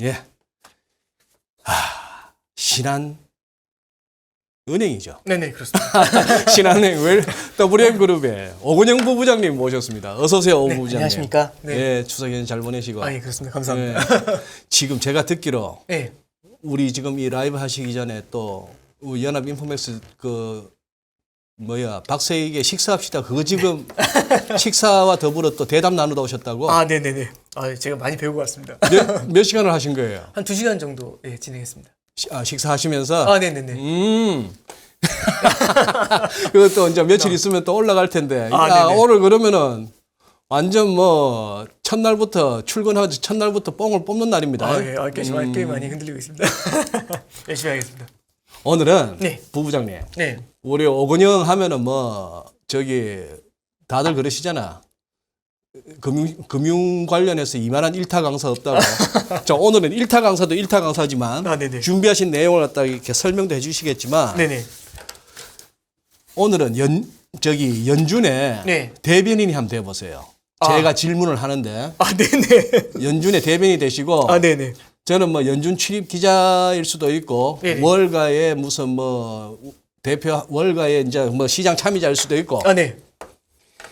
예. 신한은행이죠. 네네, 그렇습니다. 신한은행 WM그룹의 오근영 부부장님 모셨습니다. 어서 오세요, 오 네, 부부장님. 안녕하십니까. 네. 예, 추석 연휴 잘 보내시고. 예, 그렇습니다. 감사합니다. 지금 제가 듣기로 네. 우리 지금 이 라이브 하시기 전에 또 연합 인포맥스 박세익의 식사합시다. 그거 지금 식사와 더불어 또 대담 나누다 오셨다고? 네네네. 제가 많이 배우고 왔습니다. 몇 시간을 하신 거예요? 한 2시간 정도 진행했습니다. 식사하시면서? 네네네. 그것도 이제 며칠 있으면 또 올라갈 텐데. 네네. 오늘 그러면은 완전 첫날부터 출근하지 첫날부터 뽕을 뽑는 날입니다. 꽤 많이 흔들리고 있습니다. 열심히 하겠습니다. 오늘은 네. 부부장님. 네. 우리 오근영 하면은 다들 그러시잖아. 금융 관련해서 이만한 일타 강사 없다고. 자, 오늘은 일타 강사도 일타 강사지만 네네. 준비하신 내용을 갖다 이렇게 설명도 해주시겠지만 네네. 오늘은 연준의 네. 대변인이 한번 돼보세요. 제가 질문을 하는데 네네. 연준의 대변인이 되시고 네네. 저는 연준 출입 기자일 수도 있고 네네. 월가의 무슨 대표 월가의 이제 시장 참여자일 수도 있고 네.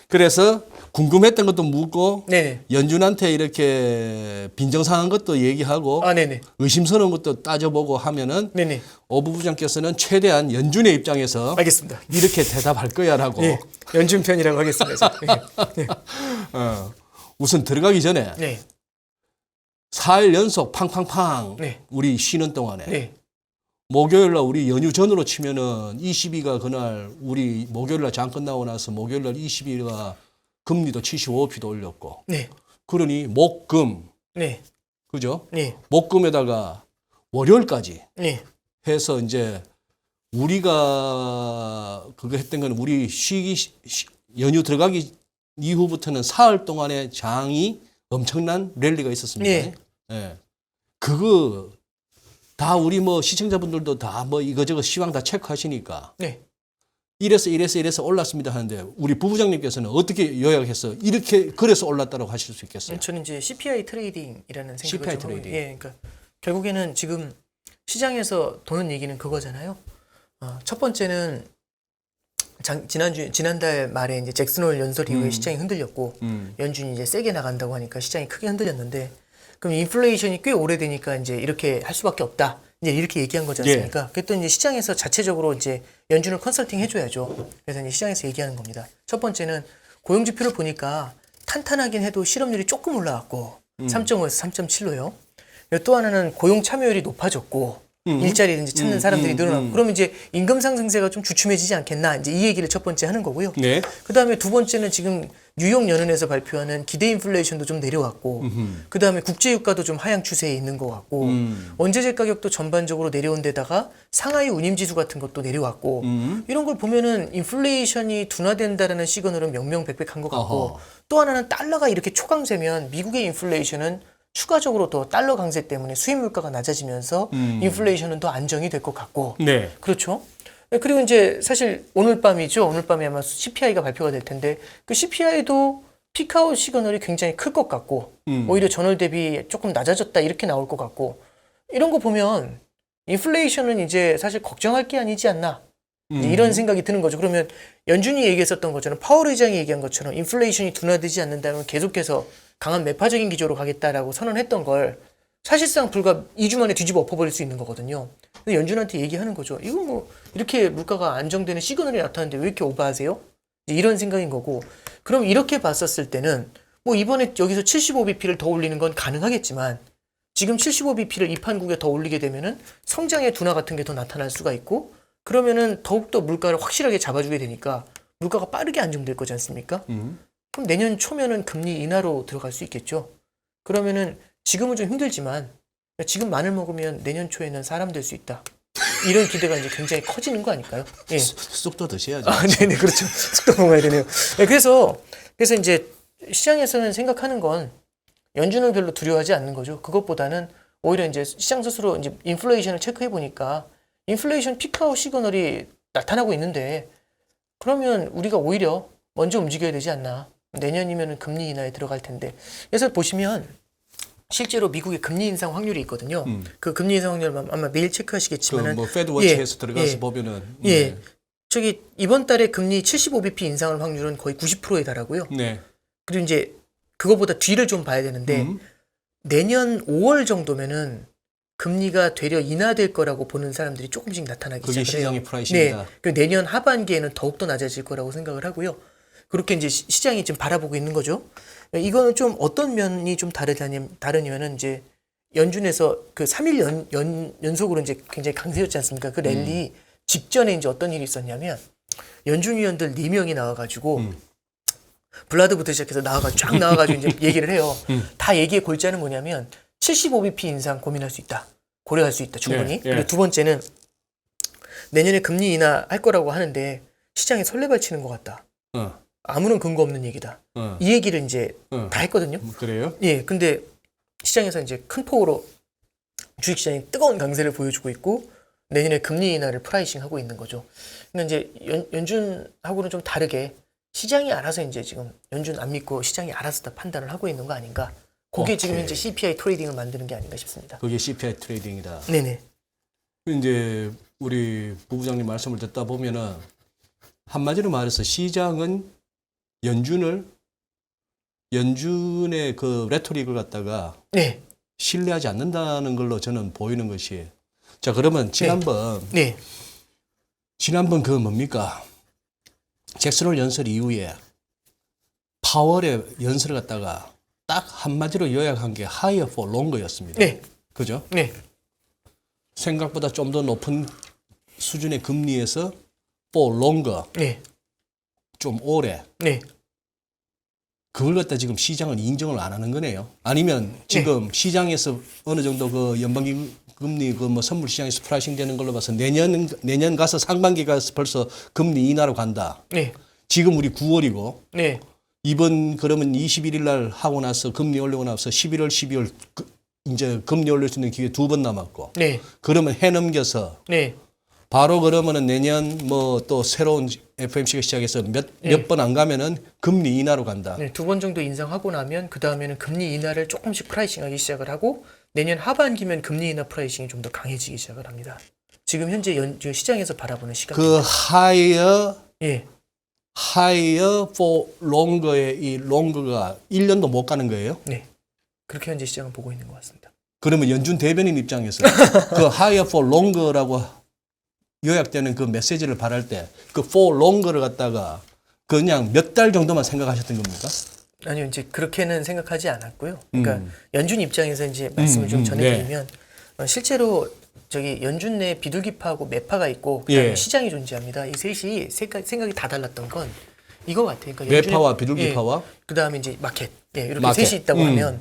그래서 궁금했던 것도 묻고 네네. 연준한테 이렇게 빈정상한 것도 얘기하고 네네. 의심스러운 것도 따져보고 하면은 네네. 오 부부장께서는 최대한 연준의 입장에서 알겠습니다. 이렇게 대답할 거야라고. 네. 연준 편이라고 하겠습니다. 네. 우선 들어가기 전에 네. 4일 연속 팡팡팡 네. 우리 쉬는 동안에 네. 목요일 날 우리 연휴 전으로 치면은 22가 그날 우리 목요일 날 장 끝나고 나서 목요일 날 22가 금리도 75p도 올렸고. 네. 그러니 목금 네. 그죠? 네. 목금에다가 월요일까지 네. 해서 이제 우리가 그거 했던 건 우리 연휴 들어가기 이후부터는 사흘 동안의 장이 엄청난 랠리가 있었습니다. 네. 예. 그거 다 우리 시청자분들도 다 이거저거 시황 다 체크하시니까 네. 이래서 올랐습니다 하는데 우리 부부장님께서는 어떻게 요약해서 이렇게 그래서 올랐다고 하실 수 있겠어요? 저는 이제 CPI 트레이딩이라는 생각을 CPI 좀 트레이딩. 예, 그러니까 결국에는 지금 시장에서 도는 얘기는 그거잖아요. 첫 번째는 지난달 말에 이제 잭슨홀 연설 이후에 시장이 흔들렸고 연준이 이제 세게 나간다고 하니까 시장이 크게 흔들렸는데 그럼 인플레이션이 꽤 오래되니까 이제 이렇게 할 수밖에 없다. 이제 이렇게 얘기한 거지 않습니까? 그랬더니 이제 시장에서 자체적으로 이제 연준을 컨설팅 해줘야죠. 그래서 이제 시장에서 얘기하는 겁니다. 첫 번째는 고용 지표를 보니까 탄탄하긴 해도 실업률이 조금 올라왔고 3.5에서 3.7로요. 또 하나는 고용 참여율이 높아졌고 일자리를 이제 찾는 사람들이 늘어나고 그러면 이제 임금 상승세가 좀 주춤해지지 않겠나 이제 이 얘기를 첫 번째 하는 거고요. 네. 그다음에 두 번째는 지금 뉴욕 연은에서 발표하는 기대 인플레이션도 좀 내려왔고 그다음에 국제 유가도 좀 하향 추세에 있는 것 같고 원재재 가격도 전반적으로 내려온 데다가 상하이 운임 지수 같은 것도 내려왔고 이런 걸 보면은 인플레이션이 둔화된다라는 시그널은 명명백백한 것 같고 또 하나는 달러가 이렇게 초강세면 미국의 인플레이션은 추가적으로 더 달러 강세 때문에 수입 물가가 낮아지면서 인플레이션은 더 안정이 될 것 같고 네. 그렇죠. 그리고 이제 사실 오늘 밤이죠. 오늘 밤에 아마 CPI가 발표가 될 텐데 그 CPI도 피크아웃 시그널이 굉장히 클 것 같고 오히려 전월 대비 조금 낮아졌다 이렇게 나올 것 같고 이런 거 보면 인플레이션은 이제 사실 걱정할 게 아니지 않나 이런 생각이 드는 거죠. 그러면 연준이 얘기했었던 것처럼 파월 의장이 얘기한 것처럼 인플레이션이 둔화되지 않는다면 계속해서 강한 매파적인 기조로 가겠다라고 선언했던 걸 사실상 불과 2주 만에 뒤집어 엎어버릴 수 있는 거거든요. 근데 연준한테 얘기하는 거죠. 이거 이렇게 물가가 안정되는 시그널이 나타나는데 왜 이렇게 오버하세요? 이런 생각인 거고. 그럼 이렇게 봤었을 때는 이번에 여기서 75bp를 더 올리는 건 가능하겠지만 지금 75bp를 이 판국에 더 올리게 되면은 성장의 둔화 같은 게 더 나타날 수가 있고 그러면은 더욱더 물가를 확실하게 잡아주게 되니까 물가가 빠르게 안정될 거지 않습니까? 그럼 내년 초면은 금리 인하로 들어갈 수 있겠죠. 그러면은 지금은 좀 힘들지만 지금 마늘 먹으면 내년 초에는 사람 될 수 있다. 이런 기대가 이제 굉장히 커지는 거 아닐까요? 예. 쑥도 드셔야죠. 네네, 그렇죠. 쑥도 먹어야 되네요. 네, 그래서 이제 시장에서는 생각하는 건 연준을 별로 두려워하지 않는 거죠. 그것보다는 오히려 이제 시장 스스로 이제 인플레이션을 체크해 보니까 인플레이션 피크아웃 시그널이 나타나고 있는데 그러면 우리가 오히려 먼저 움직여야 되지 않나. 내년이면 금리 인하에 들어갈 텐데. 그래서 보시면 실제로 미국의 금리 인상 확률이 있거든요. 그 금리 인상 확률 아마 매일 체크하시겠지만은 그뭐 페드워치에서 들어가서 보면은 예. 저기 이번 달에 금리 75bp 인상할 확률은 거의 90%에 달하고요. 네. 그리고 이제 그거보다 뒤를 좀 봐야 되는데 내년 5월 정도면은 금리가 되려 인하될 거라고 보는 사람들이 조금씩 나타나기 그게 시작해요. 시장의 프라이싱이다. 네. 그 내년 하반기에는 더욱더 낮아질 거라고 생각을 하고요. 그렇게 이제 시장이 지금 바라보고 있는 거죠. 이거는 좀 어떤 면이 좀 다르냐면은 이제 연준에서 그 3일 연속으로 이제 굉장히 강세였지 않습니까? 그 랠리 직전에 이제 어떤 일이 있었냐면 연준 위원들 4명이 나와가지고 블라드부터 시작해서 쫙 나와가지고 이제 얘기를 해요. 다 얘기의 골자는 뭐냐면 75bp 인상 고민할 수 있다. 고려할 수 있다. 충분히. 그리고 두 번째는 내년에 금리 인하할 거라고 하는데 시장에 설레발치는 것 같다. 아무런 근거 없는 얘기다. 이 얘기를 이제 다 했거든요. 그래요? 예, 근데 시장에서 이제 큰 폭으로 주식시장이 뜨거운 강세를 보여주고 있고 내년에 금리 인하를 프라이싱하고 있는 거죠. 근데 이제 연준하고는 좀 다르게 시장이 알아서 이제 지금 연준 안 믿고 시장이 알아서 다 판단을 하고 있는 거 아닌가. 그게 지금 현재 CPI 트레이딩을 만드는 게 아닌가 싶습니다. 그게 CPI 트레이딩이다. 네네. 이제 우리 부부장님 말씀을 듣다 보면은 한마디로 말해서 시장은 연준의 그 레토릭을 갖다가 네. 신뢰하지 않는다는 걸로 저는 보이는 것이. 자, 그러면 지난번 그 뭡니까? 잭슨홀 연설 이후에 파월의 연설을 갖다가 딱 한마디로 요약한 게 higher for longer였습니다. 네. 그죠? 네. 생각보다 좀 더 높은 수준의 금리에서 for longer, 네. 좀 오래. 네. 그걸 갖다 지금 시장은 인정을 안 하는 거네요. 아니면 지금 시장에서 어느 정도 그 연방기 금리 그 뭐 선물 시장에서 프라이싱 되는 걸로 봐서 내년 가서 상반기 가서 벌써 금리 인하로 간다. 네. 지금 우리 9월이고 네. 이번 그러면 21일 날 하고 나서 금리 올리고 나서 11월, 12월 이제 금리 올릴 수 있는 기회 2번 남았고. 네. 그러면 해 넘겨서 네. 바로 그러면은 내년 뭐 또 새로운 FOMC가 시작해서 몇 번 안 가면은 금리 인하로 간다. 네, 2번 정도 인상하고 나면 그 다음에는 금리 인하를 조금씩 프라이싱하기 시작을 하고 내년 하반기면 금리 인하 프라이싱이 좀 더 강해지기 시작을 합니다. 지금 현재 시장에서 바라보는 시각. 그 예. higher for longer의 이 longer가 1년도 못 가는 거예요? 네. 그렇게 현재 시장은 보고 있는 것 같습니다. 그러면 연준 대변인 입장에서 그 higher for longer라고 요약되는 그 메시지를 발할 때 그 for longer를 갖다가 그냥 몇 달 정도만 생각하셨던 겁니까? 아니요, 이제 그렇게는 생각하지 않았고요. 그러니까 연준 입장에서 이제 말씀을 좀 전해드리면 실제로 저기 연준 내 비둘기파하고 매파가 있고 그다음에 시장이 존재합니다. 이 셋이 생각이 다 달랐던 건 이거 같아요. 그러니까 매파와 비둘기파와 그다음에 이제 마켓 이렇게 셋이 있다고 하면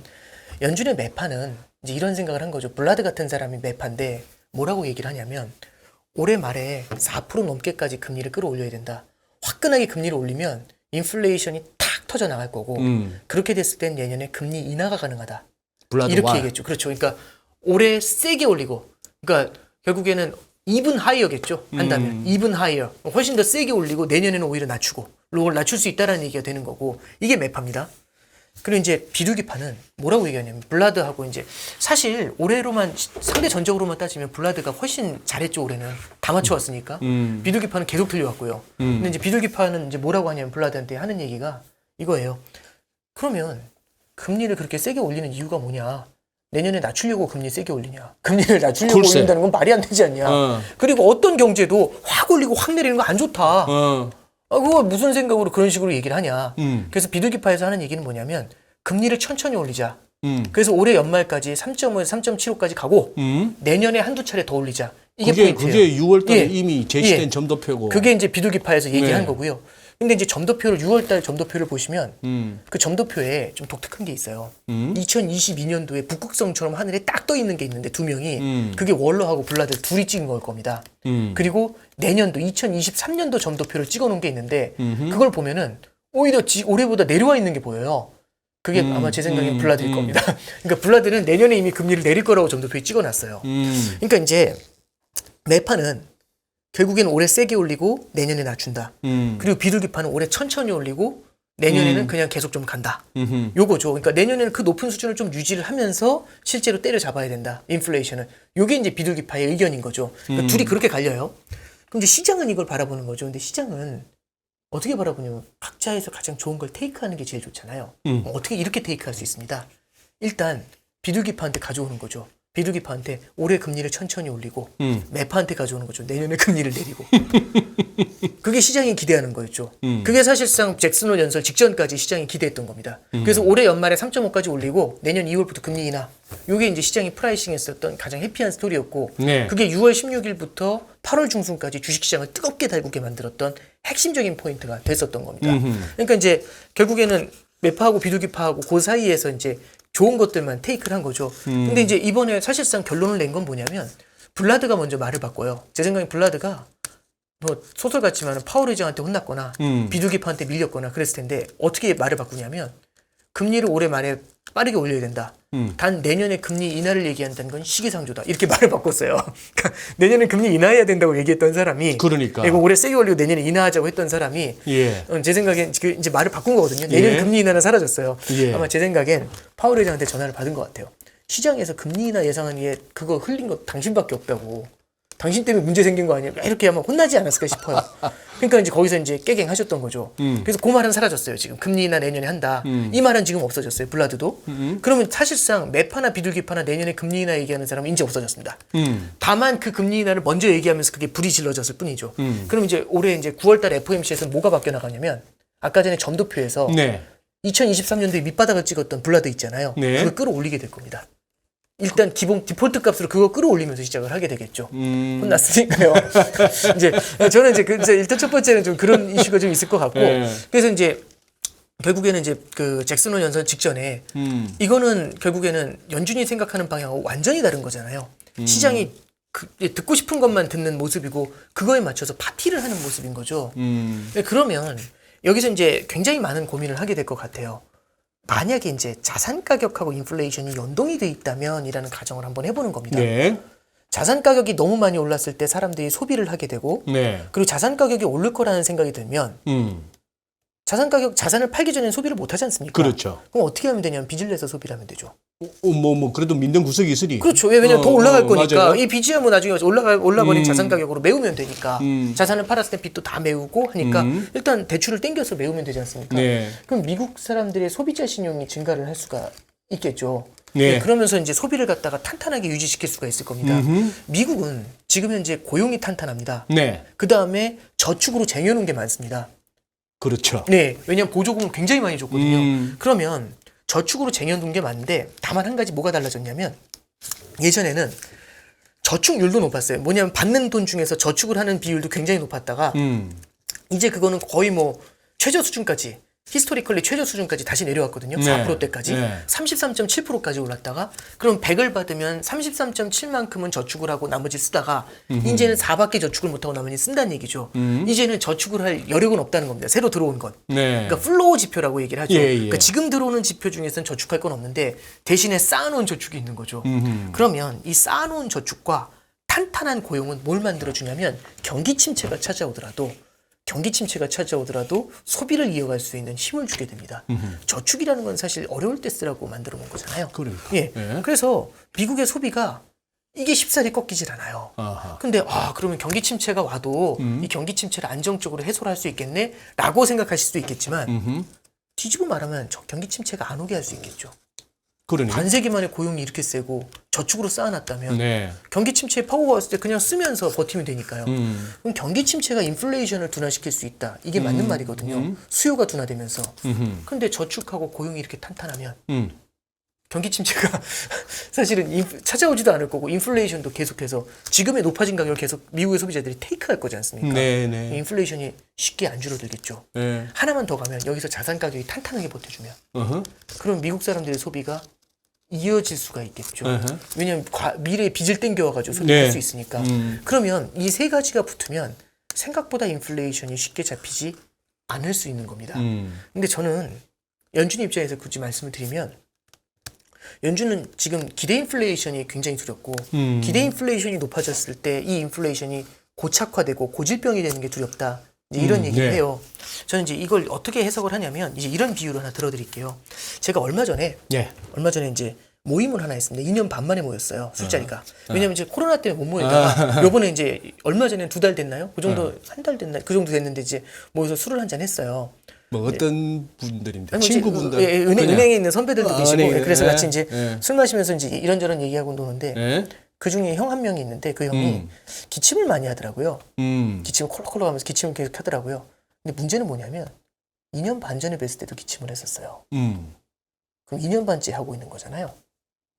연준의 매파는 이제 이런 생각을 한 거죠. 블라드 같은 사람이 매파인데 뭐라고 얘기를 하냐면 올해 말에 4% 넘게까지 금리를 끌어올려야 된다. 화끈하게 금리를 올리면 인플레이션이 탁 터져 나갈 거고 그렇게 됐을 땐 내년에 금리 인하가 가능하다. 이렇게 얘기했죠. 그렇죠. 그러니까 올해 세게 올리고 그러니까 결국에는 even higher겠죠. 한다면 even higher 훨씬 더 세게 올리고 내년에는 오히려 낮추고 롤을 낮출 수 있다라는 얘기가 되는 거고 이게 매파입니다. 그리고 이제 비둘기파는 뭐라고 얘기하냐면 블라드하고 이제 사실 올해로만 상대 전적으로만 따지면 블라드가 훨씬 잘했죠. 올해는 다 맞춰왔으니까 비둘기파는 계속 틀려왔고요. 근데 이제 비둘기파는 이제 뭐라고 하냐면 블라드한테 하는 얘기가 이거예요. 그러면 금리를 그렇게 세게 올리는 이유가 뭐냐? 내년에 낮추려고 금리 세게 올리냐? 금리를 낮추려고 올린다는 건 말이 안 되지 않냐? 그리고 어떤 경제도 확 올리고 확 내리는 거 안 좋다. 그거 무슨 생각으로 그런 식으로 얘기를 하냐. 그래서 비둘기파에서 하는 얘기는 뭐냐면 금리를 천천히 올리자. 그래서 올해 연말까지 3.5에서 3.75까지 가고 내년에 한두 차례 더 올리자. 이게 포인트예요. 그게 6월 달에 이미 제시된 점도표고. 그게 이제 비둘기파에서 얘기한 거고요. 근데 이제 점도표를 6월 달 점도표를 보시면 그 점도표에 좀 독특한 게 있어요. 2022년도에 북극성처럼 하늘에 딱 떠 있는 게 있는데 두 명이 그게 월러하고 블라드 둘이 찍은 걸 겁니다. 그리고 내년도 2023년도 점도표를 찍어 놓은 게 있는데 그걸 보면은 오히려 올해보다 내려와 있는 게 보여요. 그게 아마 제 생각엔 블라드일 겁니다. 그러니까 블라드는 내년에 이미 금리를 내릴 거라고 점도표에 찍어 놨어요. 그러니까 이제 매파는 결국에는 올해 세게 올리고 내년에 낮춘다. 그리고 비둘기파는 올해 천천히 올리고 내년에는 그냥 계속 좀 간다. 요거죠. 그러니까 내년에는 그 높은 수준을 좀 유지를 하면서 실제로 때려잡아야 된다. 인플레이션을. 요게 이제 비둘기파의 의견인 거죠. 그러니까 둘이 그렇게 갈려요. 그럼 이제 시장은 이걸 바라보는 거죠. 근데 시장은 어떻게 바라보냐면 각자에서 가장 좋은 걸 테이크하는 게 제일 좋잖아요. 어떻게 이렇게 테이크할 수 있습니다. 일단 비둘기파한테 가져오는 거죠. 비둘기파한테 올해 금리를 천천히 올리고 매파한테 가져오는 거죠. 내년에 금리를 내리고. 그게 시장이 기대하는 거였죠. 그게 사실상 잭슨홀 연설 직전까지 시장이 기대했던 겁니다. 그래서 올해 연말에 3.5까지 올리고 내년 2월부터 금리 인하. 이게 이제 시장이 프라이싱했었던 가장 해피한 스토리였고 네. 그게 6월 16일부터 8월 중순까지 주식시장을 뜨겁게 달구게 만들었던 핵심적인 포인트가 됐었던 겁니다. 그러니까 이제 결국에는 매파하고 비둘기파하고 그 사이에서 이제 좋은 것들만 테이크를 한 거죠. 근데 이제 이번에 사실상 결론을 낸 건 뭐냐면 블라드가 먼저 말을 바꿔요. 제 생각엔 블라드가 뭐 소설 같지만 파월 의장한테 혼났거나 비둘기파한테 밀렸거나 그랬을 텐데 어떻게 말을 바꾸냐면 금리를 올해 말에 빠르게 올려야 된다. 단 내년에 금리 인하를 얘기한다는 건 시기상조다. 이렇게 말을 바꿨어요. 그러니까 내년에 금리 인하해야 된다고 얘기했던 사람이 그러니까 이거 올해 세게 올리고 내년에 인하하자고 했던 사람이 예. 제 생각엔 이제 말을 바꾼 거거든요. 내년 예. 금리 인하는 사라졌어요. 예. 아마 제 생각엔 파월 의장한테 전화를 받은 것 같아요. 시장에서 금리 인하 예상한 게 그거 흘린 거 당신밖에 없다고. 당신 때문에 문제 생긴 거 아니야? 이렇게 아마 혼나지 않았을까 싶어요. 그러니까 이제 거기서 이제 깨갱하셨던 거죠. 그래서 그 말은 사라졌어요. 지금 금리 인하 내년에 한다. 이 말은 지금 없어졌어요. 블라드도. 그러면 사실상 매파나 비둘기파나 내년에 금리 인하 얘기하는 사람은 이제 없어졌습니다. 다만 그 금리 인하를 먼저 얘기하면서 그게 불이 질러졌을 뿐이죠. 그럼 이제 올해 이제 9월달 FOMC에서 뭐가 바뀌어 나가냐면 아까 전에 점도표에서 네. 2023년도에 밑바닥을 찍었던 블라드 있잖아요. 네. 그걸 끌어올리게 될 겁니다. 일단 기본 디폴트 값으로 그거 끌어올리면서 시작을 하게 되겠죠. 혼났으니까요. 이제 저는 이제 일단 첫 번째는 좀 그런 이슈가 좀 있을 것 같고, 그래서 이제 결국에는 이제 그 잭슨홀 연설 직전에 이거는 결국에는 연준이 생각하는 방향하고 완전히 다른 거잖아요. 시장이 듣고 싶은 것만 듣는 모습이고 그거에 맞춰서 파티를 하는 모습인 거죠. 그러면 여기서 이제 굉장히 많은 고민을 하게 될 것 같아요. 만약에 이제 자산 가격하고 인플레이션이 연동이 돼 있다면이라는 가정을 한번 해보는 겁니다. 네. 자산 가격이 너무 많이 올랐을 때 사람들이 소비를 하게 되고, 네. 그리고 자산 가격이 오를 거라는 생각이 들면 자산을 팔기 전에 소비를 못 하지 않습니까? 그렇죠. 그럼 어떻게 하면 되냐면 빚을 내서 소비를 하면 되죠. 그래도 믿는 구석이 있으니. 그렇죠. 왜냐면 더 올라갈 거니까. 맞아요. 이 빚이야 뭐 나중에 올라버린 자산 가격으로 메우면 되니까. 자산을 팔았을 때 빚도 다 메우고 하니까 일단 대출을 땡겨서 메우면 되지 않습니까? 네. 그럼 미국 사람들의 소비자 신용이 증가를 할 수가 있겠죠. 네. 그러면서 이제 소비를 갖다가 탄탄하게 유지시킬 수가 있을 겁니다. 미국은 지금 현재 고용이 탄탄합니다. 네. 그 다음에 저축으로 쟁여놓은 게 많습니다. 그렇죠. 네. 왜냐하면 보조금을 굉장히 많이 줬거든요. 그러면 저축으로 쟁여둔 게 많은데 다만 한 가지 뭐가 달라졌냐면 예전에는 저축률도 높았어요. 뭐냐면 받는 돈 중에서 저축을 하는 비율도 굉장히 높았다가 이제 그거는 거의 뭐 최저 수준까지 히스토리컬리 최저 수준까지 다시 내려왔거든요. 네. 4%대까지. 네. 33.7%까지 올랐다가 그럼 100을 받으면 33.7만큼은 저축을 하고 나머지 쓰다가 이제는 4밖에 저축을 못하고 나머지 쓴다는 얘기죠. 이제는 저축을 할 여력은 없다는 겁니다. 새로 들어온 건. 네. 그러니까 플로우 지표라고 얘기를 하죠. 예, 예. 그러니까 지금 들어오는 지표 중에서는 저축할 건 없는데 대신에 쌓아놓은 저축이 있는 거죠. 그러면 이 쌓아놓은 저축과 탄탄한 고용은 뭘 만들어주냐면 경기 침체가 찾아오더라도 소비를 이어갈 수 있는 힘을 주게 됩니다. 저축이라는 건 사실 어려울 때 쓰라고 만들어 놓은 거잖아요. 그러니까. 예. 예. 그래서 미국의 소비가 이게 쉽사리 꺾이질 않아요. 아하. 근데 그러면 경기 침체가 와도 이 경기 침체를 안정적으로 해소를 할 수 있겠네? 라고 생각하실 수도 있겠지만 뒤집어 말하면 경기 침체가 안 오게 할 수 있겠죠. 그러니까. 반세기 만에 고용이 이렇게 세고 저축으로 쌓아놨다면 네. 경기 침체에 파고가 왔을 때 그냥 쓰면서 버티면 되니까요. 그럼 경기 침체가 인플레이션을 둔화시킬 수 있다. 이게 맞는 말이거든요. 수요가 둔화되면서. 근데 저축하고 고용이 이렇게 탄탄하면 경기 침체가 사실은 찾아오지도 않을 거고 인플레이션도 계속해서 지금의 높아진 가격을 계속 미국의 소비자들이 테이크할 거지 않습니까? 네네. 인플레이션이 쉽게 안 줄어들겠죠. 네. 하나만 더 가면 여기서 자산 가격이 탄탄하게 버텨주면 그럼 미국 사람들의 소비가 이어질 수가 있겠죠. 왜냐하면 미래에 빚을 땡겨와가지고 소비할 네. 수 있으니까. 그러면 이 세 가지가 붙으면 생각보다 인플레이션이 쉽게 잡히지 않을 수 있는 겁니다. 근데 저는 연준 입장에서 굳이 말씀을 드리면 연준은 지금 기대 인플레이션이 굉장히 두렵고 기대 인플레이션이 높아졌을 때 이 인플레이션이 고착화되고 고질병이 되는 게 두렵다. 이제 이런 얘기를 해요. 저는 이제 이걸 어떻게 해석을 하냐면 이제 이런 비유를 하나 들어드릴게요. 제가 얼마 전에 이제 모임을 하나 했습니다. 2년 반 만에 모였어요. 술자리가. 왜냐면 이제 코로나 때문에 못 모이다가 요번에 이제 얼마 전에 2달 됐나요? 그 정도 한 달 됐나요? 그 정도 됐는데 이제 모여서 술을 한잔 했어요. 뭐 어떤 분들입니다. 아니, 친구분들. 은행에 있는 선배들도 계시고 그래서 같이 이제 예. 술 마시면서 이제 이런저런 얘기하고 노는데 예? 그 중에 형 한 명이 있는데 그 형이 기침을 많이 하더라고요. 기침을 콜록콜록 하면서 기침을 계속 하더라고요. 근데 문제는 뭐냐면 2년 반 전에 뵀을 때도 기침을 했었어요. 그럼 2년 반째 하고 있는 거잖아요.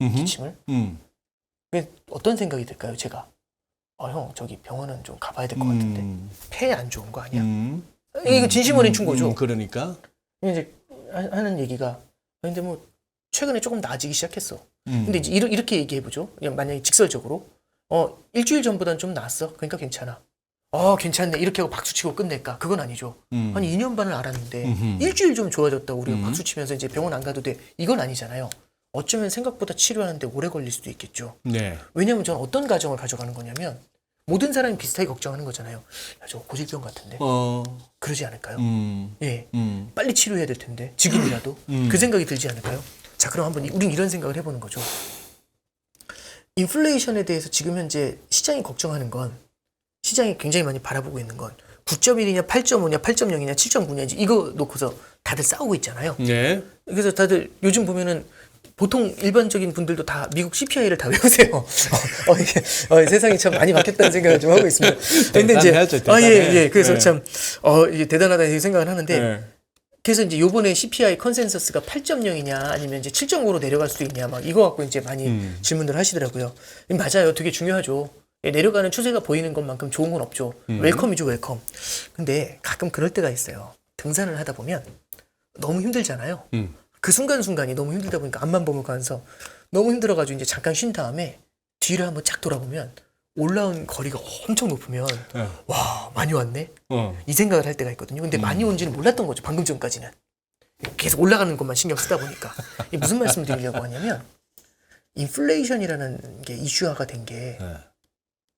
기침을. 그게 어떤 생각이 들까요, 제가? 형, 저기 병원은 좀 가봐야 될 것 같은데. 폐에 안 좋은 거 아니야? 이거 진심 어린 충고죠. 그러니까. 이제 하는 얘기가, 근데 뭐, 최근에 조금 나아지기 시작했어. 근데 이제 이렇게 얘기해보죠. 그냥 만약에 직설적으로. 일주일 전보다는 좀 나았어. 그러니까 괜찮아. 괜찮네. 이렇게 하고 박수치고 끝낼까? 그건 아니죠. 한 2년 반을 알았는데, 일주일 좀 좋아졌다고 우리가 박수치면서 이제 병원 안 가도 돼. 이건 아니잖아요. 어쩌면 생각보다 치료하는데 오래 걸릴 수도 있겠죠. 네. 왜냐면 저는 어떤 가정을 가져가는 거냐면 모든 사람이 비슷하게 걱정하는 거잖아요. 야, 저 고질병 같은데. 그러지 않을까요? 예. 빨리 치료해야 될 텐데 지금이라도 그 생각이 들지 않을까요? 자, 그럼 한번 우린 이런 생각을 해보는 거죠. 인플레이션에 대해서 지금 현재 시장이 걱정하는 건 시장이 굉장히 많이 바라보고 있는 건 9.1이냐 8.5냐 8.0이냐 7.9냐 이거 놓고서 다들 싸우고 있잖아요. 네. 그래서 다들 요즘 보면은 보통 일반적인 분들도 다 미국 CPI를 다 외우세요. 이게 세상이 참 많이 바뀌었다는 생각을 좀 하고 있습니다. 근데 이제 그래서 참 이게 대단하다 이렇게 생각을 하는데 그래서 이제 요번에 CPI 컨센서스가 8.0이냐 아니면 이제 7.5로 내려갈 수 있냐 막 이거 갖고 이제 많이 질문을 하시더라고요. 맞아요. 되게 중요하죠. 내려가는 추세가 보이는 것만큼 좋은 건 없죠. 웰컴이죠, 웰컴. 근데 가끔 그럴 때가 있어요. 등산을 하다 보면 너무 힘들잖아요. 그 순간순간이 너무 힘들다 보니까 앞만 보고 가면서 너무 힘들어가지고 이제 잠깐 쉰 다음에 뒤를 한번 쫙 돌아보면 올라온 거리가 엄청 높으면 와, 많이 왔네? 이 생각을 할 때가 있거든요. 근데 많이 온지는 몰랐던 거죠. 방금 전까지는. 계속 올라가는 것만 신경 쓰다 보니까. 이게 무슨 말씀 드리려고 하냐면 인플레이션이라는 게 이슈화가 된 게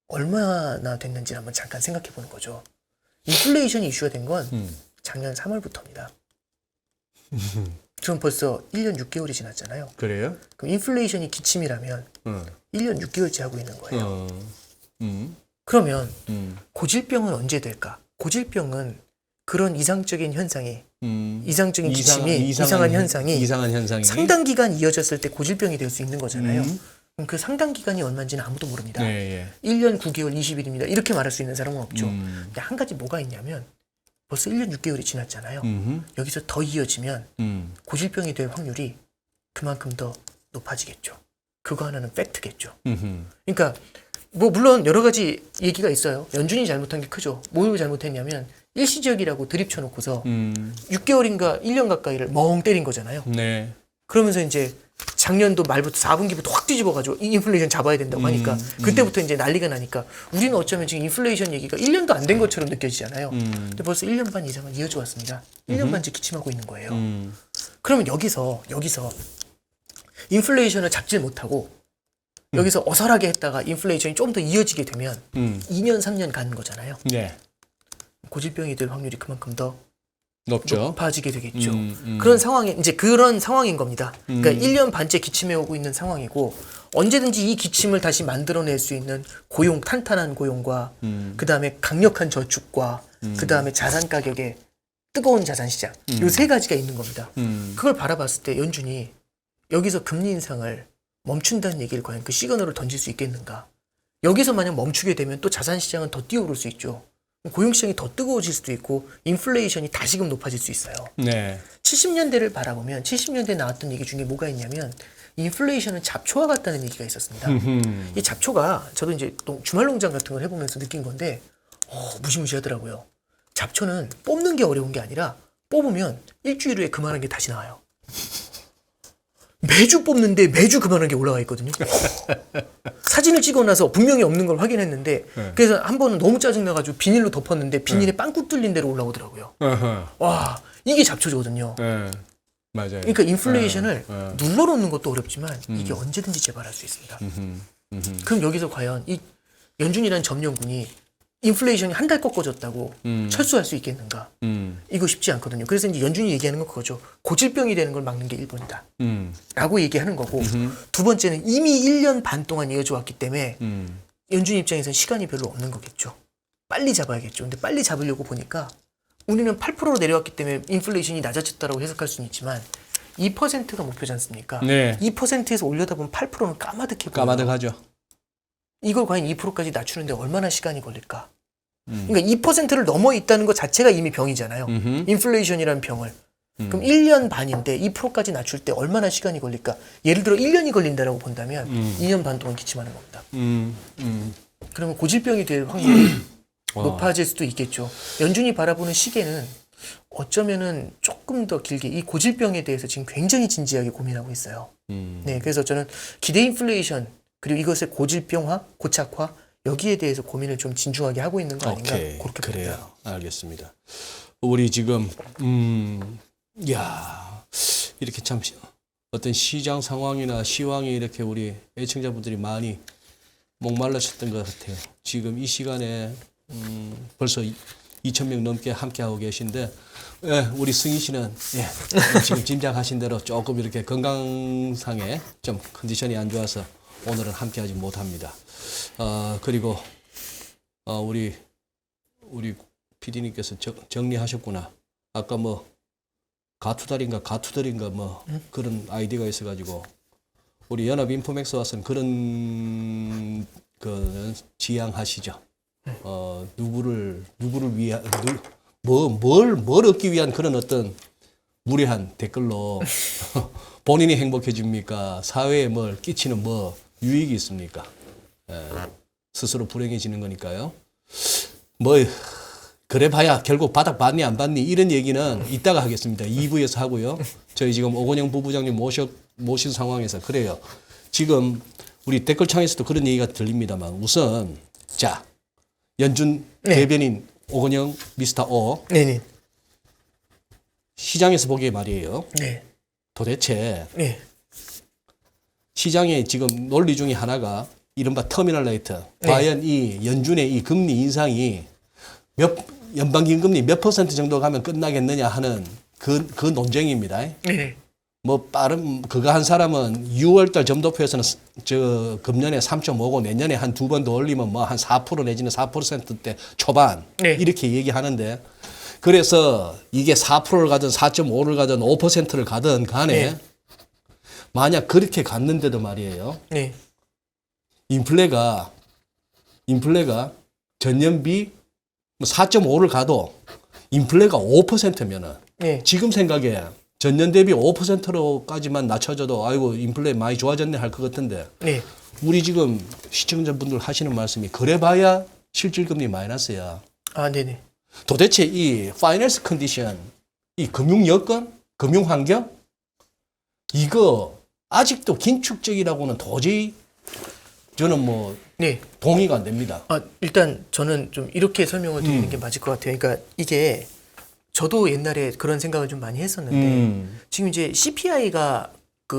얼마나 됐는지 한번 잠깐 생각해 보는 거죠. 인플레이션이 이슈가 된 건 작년 3월부터입니다. 지금 벌써 1년 6개월이 지났잖아요. 그래요? 그럼 인플레이션이 기침이라면 1년 6개월째 하고 있는 거예요. 그러면 고질병은 언제 될까? 고질병은 그런 이상적인 현상이 이상적인 기침이 이상한 현상이 상당 기간 이어졌을 때 고질병이 될 수 있는 거잖아요. 그럼 그 상당 기간이 얼마인지는 아무도 모릅니다. 1년 9개월 20일입니다. 이렇게 말할 수 있는 사람은 없죠. 근데 한 가지 뭐가 있냐면 벌써 1년 6개월이 지났잖아요. 여기서 더 이어지면 고질병이 될 확률이 그만큼 더 높아지겠죠. 그거 하나는 팩트겠죠. 그러니까 뭐 물론 여러 가지 얘기가 있어요. 연준이 잘못한 게 크죠. 뭘 잘못했냐면 일시적이라고 드립 쳐놓고서 6개월인가 1년 가까이를 멍 때린 거잖아요. 네. 그러면서 이제 작년도 말부터 4분기부터 확 뒤집어가지고 이 인플레이션 잡아야 된다고 하니까 그때부터 이제 난리가 나니까 우리는 어쩌면 지금 인플레이션 얘기가 1년도 안 된 것처럼 느껴지잖아요. 근데 벌써 1년 반 이상은 이어져 왔습니다. 1년 반째 기침하고 있는 거예요. 그러면 여기서 인플레이션을 잡질 못하고 여기서 어설하게 했다가 인플레이션이 좀 더 이어지게 되면 2년 3년 가는 거잖아요. 네. 고질병이 될 확률이 그만큼 더 높죠. 높아지게 되겠죠. 그런 상황이 이제 그런 상황인 겁니다. 그러니까 1년 반째 기침해 오고 있는 상황이고 언제든지 이 기침을 다시 만들어낼 수 있는 고용 탄탄한 고용과 그 다음에 강력한 저축과 그 다음에 자산 가격의 뜨거운 자산 시장 요 세 가지가 있는 겁니다. 그걸 바라봤을 때 연준이 여기서 금리 인상을 멈춘다는 얘기를 과연 그 시그널을 던질 수 있겠는가? 여기서 만약 멈추게 되면 또 자산 시장은 더 뛰어오를 수 있죠. 고용시장이 더 뜨거워질 수도 있고 인플레이션이 다시금 높아질 수 있어요. 네. 70년대를 바라보면 70년대에 나왔던 얘기 중에 뭐가 있냐면 인플레이션은 잡초와 같다는 얘기가 있었습니다. 이 잡초가 저도 이제 주말 농장 같은 걸 해보면서 느낀 건데 무시무시하더라고요. 잡초는 뽑는 게 어려운 게 아니라 뽑으면 일주일 후에 그만한 게 다시 나와요. 매주 뽑는데 매주 그만한 게 올라와 있거든요. 사진을 찍어놔서 분명히 없는 걸 확인했는데 그래서 한 번은 너무 짜증나가지고 비닐로 덮었는데 비닐에 빵꾸 뚫린 대로 올라오더라고요. 와, 이게 잡초거든요. 맞아요. 그러니까 인플레이션을 눌러놓는 것도 어렵지만 이게 언제든지 재발할 수 있습니다. 그럼 여기서 과연 이 연준이라는 점령군이 인플레이션이 한 달 꺾어졌다고 철수할 수 있겠는가? 이거 쉽지 않거든요. 그래서 이제 연준이 얘기하는 건 그거죠. 고질병이 되는 걸 막는 게 1번이다. 라고 얘기하는 거고 두 번째는 이미 1년 반 동안 이어져 왔기 때문에 연준 입장에서는 시간이 별로 없는 거겠죠. 빨리 잡아야겠죠. 근데 빨리 잡으려고 보니까 우리는 8%로 내려왔기 때문에 인플레이션이 낮아졌다고 해석할 수는 있지만 2%가 목표지 않습니까? 네. 2%에서 올려다 보면 8%는 까마득해 보여요. 까마득하죠. 이걸 과연 2%까지 낮추는데 얼마나 시간이 걸릴까? 그러니까 2%를 넘어 있다는 것 자체가 이미 병이잖아요. 인플레이션이라는 병을. 그럼 1년 반인데 2%까지 낮출 때 얼마나 시간이 걸릴까? 예를 들어 1년이 걸린다라고 본다면 2년 반 동안 기침하는 겁니다. 그러면 고질병이 될 확률이 높아질 수도 있겠죠. 연준이 바라보는 시계는 어쩌면은 조금 더 길게 이 고질병에 대해서 지금 굉장히 진지하게 고민하고 있어요. 네, 그래서 저는 기대 인플레이션 그리고 이것의 고질병화, 고착화 여기에 대해서 고민을 좀 진중하게 하고 있는 거 아닌가 그렇게 그래요. 봅니다. 알겠습니다. 우리 지금 이렇게 참 어떤 시장 상황이나 시황이 이렇게 우리 애청자분들이 많이 목말라셨던 것 같아요. 지금 이 시간에 벌써 2,000명 넘게 함께하고 계신데 우리 승희 씨는 지금 짐작하신 대로 조금 이렇게 건강상에 좀 컨디션이 안 좋아서 오늘은 함께하지 못합니다. 그리고 우리 PD님께서 정리하셨구나. 아까 뭐 가투달인가 뭐 그런 아이디어가 있어가지고 우리 연합 인포맥스 와서는 그런 그 지향하시죠. 누구를 위한 뭘 얻기 위한 그런 어떤 무례한 댓글로 본인이 행복해집니까? 사회에 뭘 끼치는 뭐 유익이 있습니까? 스스로 불행해지는 거니까요. 뭐 그래 봐야 결국 바닥 받니 안 받니 이런 얘기는 이따가 하겠습니다. 2부에서 하고요. 저희 지금 오건영 부부장님 모신 상황에서 그래요. 지금 우리 댓글창에서도 그런 얘기가 들립니다만 우선 자 연준 대변인 오건영 미스터 O 네네. 시장에서 보기에 말이에요. 네. 도대체 네. 시장의 지금 논리 중에 하나가 이른바 터미널 레이트. 과연 이 연준의 이 금리 인상이 연방기금리 몇 % 정도 가면 끝나겠느냐 하는 그 논쟁입니다. 네. 뭐 그거 한 사람은 6월달 점도표에서는 금년에 3.5고 내년에 한 두 번 더 올리면 뭐 한 4% 내지는 4%대 초반 이렇게 얘기하는데 그래서 이게 4%를 가든 4.5를 가든 5%를 가든 간에 만약 그렇게 갔는데도 말이에요. 인플레가 전년비 4.5를 가도 인플레가 5%면은 지금 생각에 전년 대비 5%로까지만 낮춰져도 아이고 인플레 많이 좋아졌네 할 것 같은데 우리 지금 시청자분들 하시는 말씀이 그래봐야 실질금리 마이너스야. 네네. 도대체 이 파이낸스 컨디션, 이 금융 여건, 금융 환경 이거 아직도 긴축적이라고는 도저히 저는 뭐 동의가 안 됩니다. 일단 저는 좀 이렇게 설명을 드리는 게 맞을 것 같아요. 그러니까 이게 저도 옛날에 그런 생각을 좀 많이 했었는데 지금 이제 CPI가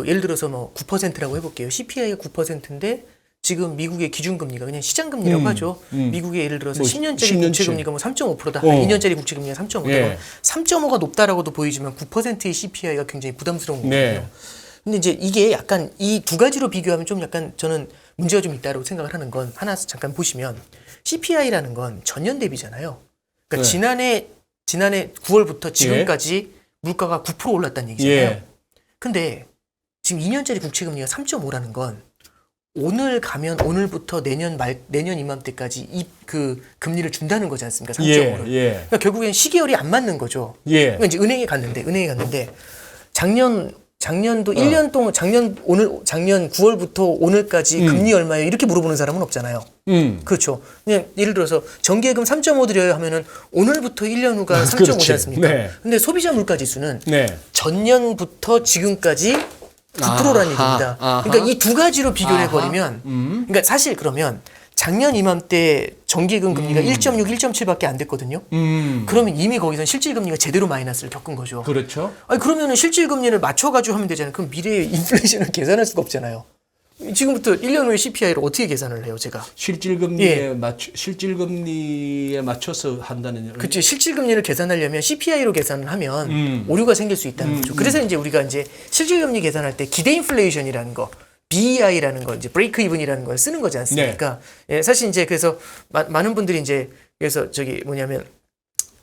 예를 들어서 뭐 9%라고 해볼게요. CPI가 9%인데 지금 미국의 기준금리가 그냥 시장금리라고 하죠. 미국의 예를 들어서 뭐 10년짜리 국채금리가 뭐 3.5%다. 2년짜리 국채금리가 3.5%다. 3.5가 높다라고도 보이지만 9%의 CPI가 굉장히 부담스러운 거거든요. 근데 이제 이게 약간 이 두 가지로 비교하면 좀 약간 저는 문제가 좀 있다고 생각을 하는 건 하나 잠깐 보시면 CPI라는 건 전년 대비잖아요. 그러니까 지난해 9월부터 지금까지 물가가 9% 올랐다는 얘기잖아요. 근데 지금 2년짜리 국채금리가 3.5라는 건 오늘 가면 오늘부터 내년 이맘때까지 그 금리를 준다는 거지 않습니까? 3.5를. 그러니까 결국엔 시계열이 안 맞는 거죠. 그러니까 이제 은행에 갔는데 작년도 1년 동안 작년 9월부터 오늘까지 금리 얼마예요? 이렇게 물어보는 사람은 없잖아요. 그렇죠. 그냥 예를 들어서 정기예금 3.5 드려요 하면은 오늘부터 1년 후가 3.5지 않습니까? 근데 소비자 물가 지수는 전년부터 지금까지 9%라는 얘기입니다. 그러니까 이 두 가지로 비교를 해버리면 그러니까 사실 그러면 작년 이맘때 정기예금 금리가 1.6, 1.7밖에 안 됐거든요. 그러면 이미 거기서 실질금리가 제대로 마이너스를 겪은 거죠. 그렇죠. 그러면은 실질금리를 맞춰가지고 하면 되잖아요. 그럼 미래의 인플레이션을 계산할 수가 없잖아요. 지금부터 1년 후에 CPI를 어떻게 계산을 해요, 제가? 실질금리에 맞춰서 한다는. 그렇죠. 실질금리를 계산하려면 CPI로 계산을 하면 오류가 생길 수 있다는 거죠. 그래서 이제 우리가 이제 실질금리 계산할 때 기대 인플레이션이라는 거, BEI라는 거, 이제 브레이크 이븐이라는 걸 쓰는 거지 않습니까? 네. 예, 사실 이제 그래서 많은 분들이 이제 그래서 저기 뭐냐면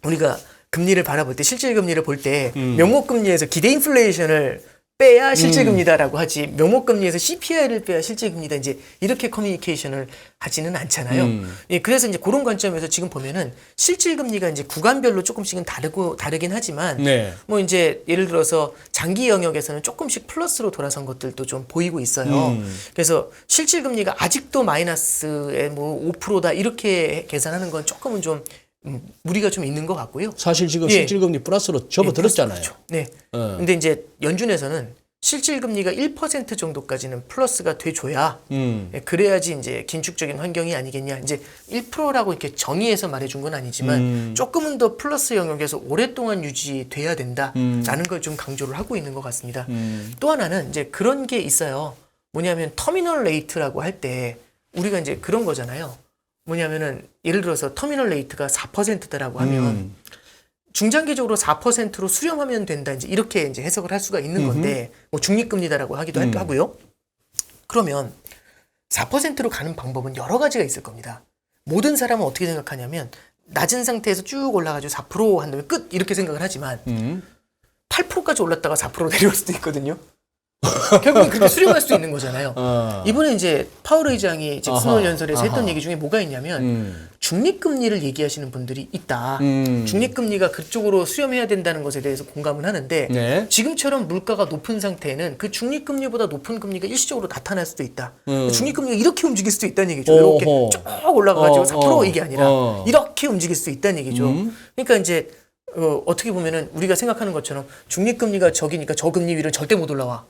우리가 금리를 바라볼 때 실질금리를 볼 때 명목금리에서 기대 인플레이션을 빼야 실질금리다라고 하지 명목금리에서 CPI를 빼야 실질금리다 이제 이렇게 커뮤니케이션을 하지는 않잖아요. 예, 그래서 이제 그런 관점에서 지금 보면은 실질금리가 이제 구간별로 조금씩은 다르긴 하지만 네. 뭐 이제 예를 들어서 장기 영역에서는 조금씩 플러스로 돌아선 것들도 좀 보이고 있어요. 그래서 실질금리가 아직도 마이너스에 뭐 5%다 이렇게 계산하는 건 조금은 좀 무리가 좀 있는 것 같고요. 사실 지금 예. 실질금리 플러스로 접어들었잖아요. 그렇죠. 네. 근데 이제 연준에서는 실질금리가 1% 정도까지는 플러스가 돼줘야 그래야지 이제 긴축적인 환경이 아니겠냐. 이제 1%라고 이렇게 정의해서 말해준 건 아니지만 조금은 더 플러스 영역에서 오랫동안 유지돼야 된다라는 걸 좀 강조를 하고 있는 것 같습니다. 또 하나는 이제 그런 게 있어요. 뭐냐면 터미널 레이트라고 할 때 우리가 이제 그런 거잖아요. 뭐냐면은 예를 들어서 터미널 레이트가 4%다라고 하면 중장기적으로 4%로 수렴하면 된다. 이제 이렇게 이제 해석을 할 수가 있는 건데 뭐 중립금리다라고 하기도 하고요. 그러면 4%로 가는 방법은 여러 가지가 있을 겁니다. 모든 사람은 어떻게 생각하냐면 낮은 상태에서 쭉 올라가지고 4% 한다면 끝 이렇게 생각을 하지만 8%까지 올랐다가 4%로 내려올 수도 있거든요. 결국은 그렇게 수렴할 수 있는 거잖아요. 이번에 이제 파월 의장이 잭슨홀 연설에서 했던 얘기 중에 뭐가 있냐면 중립금리를 얘기하시는 분들이 있다. 중립금리가 그쪽으로 수렴해야 된다는 것에 대해서 공감은 하는데 네. 지금처럼 물가가 높은 상태에는 그 중립금리보다 높은 금리가 일시적으로 나타날 수도 있다. 중립금리가 이렇게 움직일 수도 있다는 얘기죠. 이렇게 쭉 올라가가지고 4% 이게 아니라 이렇게 움직일 수도 있다는 얘기죠. 그러니까 이제 어떻게 보면은 우리가 생각하는 것처럼 중립금리가 저기니까 저 금리 위를 절대 못 올라와.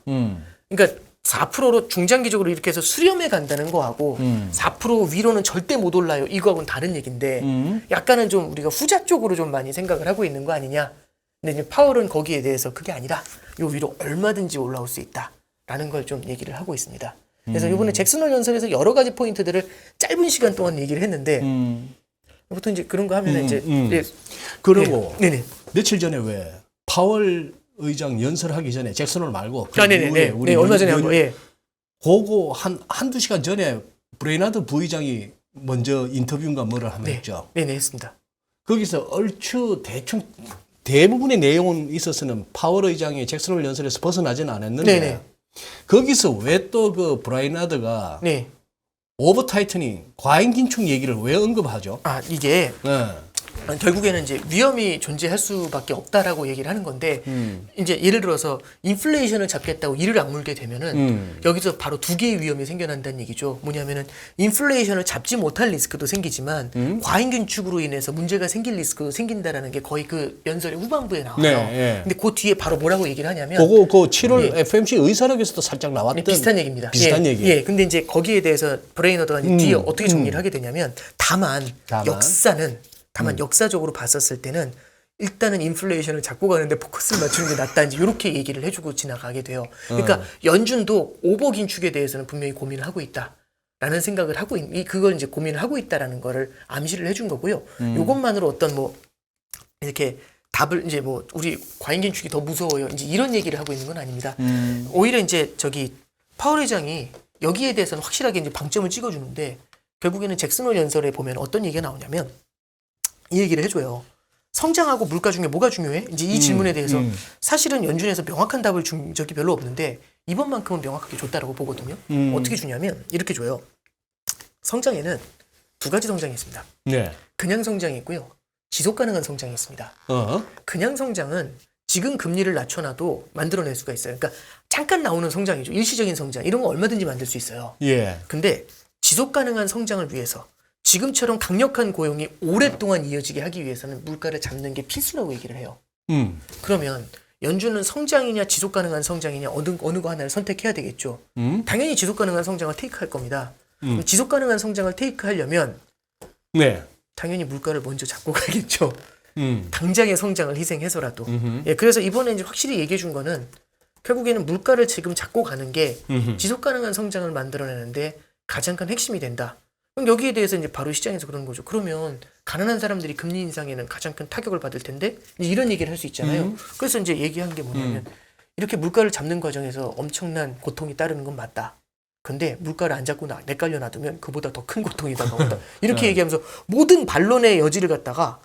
그러니까 4%로 중장기적으로 이렇게 해서 수렴해 간다는 거하고 4% 위로는 절대 못 올라요. 이거하고는 다른 얘기인데 약간은 좀 우리가 후자 쪽으로 좀 많이 생각을 하고 있는 거 아니냐. 근데 이제 파월은 거기에 대해서 그게 아니라 요 위로 얼마든지 올라올 수 있다라는 걸 좀 얘기를 하고 있습니다. 그래서 이번에 잭슨홀 연설에서 여러 가지 포인트들을 짧은 시간 동안 얘기를 했는데 보통 이제 그런 거 하면 이제 예. 그리고 네네. 며칠 전에 왜 파월 의장 연설하기 전에 잭슨홀 말고 네네네. 우리 얼마 전에 한 거. 예. 그거 한두 시간 전에 브레이나드 부의장이 먼저 인터뷰인가 뭐를 하면 했죠. 네네 했습니다. 거기서 얼추 대충 대부분의 내용은 있어서는 파월 의장이 잭슨홀 연설에서 벗어나지는 않았는데 네네. 거기서 왜 또 그 브라이나드가 네. 오버 타이트닝 과잉 긴축 얘기를 왜 언급하죠? 아 이게 네. 결국에는 이제 위험이 존재할 수밖에 없다라고 얘기를 하는 건데 이제 예를 들어서 인플레이션을 잡겠다고 이를 악물게 되면은 여기서 바로 두 개의 위험이 생겨난다는 얘기죠. 뭐냐면은 인플레이션을 잡지 못할 리스크도 생기지만 과잉 긴축으로 인해서 문제가 생길 리스크도 생긴다라는 게 거의 그 연설의 후반부에 나와요. 네. 근데 그 뒤에 바로 뭐라고 얘기를 하냐면 그거 그 7월 FMC 의사록에서도 살짝 나왔던 비슷한 얘기입니다. 비슷한 얘기. 예. 근데 이제 거기에 대해서 브레이너드가 이제 뒤에 어떻게 정리를 하게 되냐면 다만 역사적으로 봤었을 때는 일단은 인플레이션을 잡고 가는데 포커스를 맞추는 게 낫다. 이제 이렇게 얘기를 해주고 지나가게 돼요. 그러니까 연준도 오버 긴축에 대해서는 분명히 고민을 하고 있다라는 생각을 하고 그걸 이제 고민을 하고 있다라는 거를 암시를 해준 거고요. 이것만으로 어떤 뭐 이렇게 답을 이제 뭐 우리 과잉 긴축이 더 무서워요. 이제 이런 얘기를 하고 있는 건 아닙니다. 오히려 이제 저기 파월 회장이 여기에 대해서는 확실하게 이제 방점을 찍어주는데 결국에는 잭슨홀 연설에 보면 어떤 얘기가 나오냐면. 이 얘기를 해줘요. 성장하고 물가 중에 뭐가 중요해? 이제 이 질문에 대해서 사실은 연준에서 명확한 답을 준 적이 별로 없는데 이번만큼은 명확하게 줬다라고 보거든요. 어떻게 주냐면 이렇게 줘요. 성장에는 두 가지 성장이 있습니다. 네. 그냥 성장이 있고요. 지속 가능한 성장이 있습니다. 그냥 성장은 지금 금리를 낮춰놔도 만들어낼 수가 있어요. 그러니까 잠깐 나오는 성장이죠. 일시적인 성장. 이런 거 얼마든지 만들 수 있어요. 예. 근데 지속 가능한 성장을 위해서 지금처럼 강력한 고용이 오랫동안 이어지게 하기 위해서는 물가를 잡는 게 필수라고 얘기를 해요. 그러면 연준은 성장이냐 지속 가능한 성장이냐 어느 거 하나를 선택해야 되겠죠. 당연히 지속 가능한 성장을 테이크할 겁니다. 지속 가능한 성장을 테이크하려면 네. 당연히 물가를 먼저 잡고 가겠죠. 당장의 성장을 희생해서라도. 예, 그래서 이번에 이제 확실히 얘기해 준 거는 결국에는 물가를 지금 잡고 가는 게 지속 가능한 성장을 만들어내는데 가장 큰 핵심이 된다. 그럼 여기에 대해서 이제 바로 시장에서 그러는 거죠. 그러면 가난한 사람들이 금리 인상에는 가장 큰 타격을 받을 텐데 이제 이런 얘기를 할 수 있잖아요. 그래서 이제 얘기한 게 뭐냐면 이렇게 물가를 잡는 과정에서 엄청난 고통이 따르는 건 맞다. 근데 물가를 안 잡고 내깔려 놔두면 그보다 더 큰 고통이 다가온다. 이렇게 얘기하면서 모든 반론의 여지를 갖다가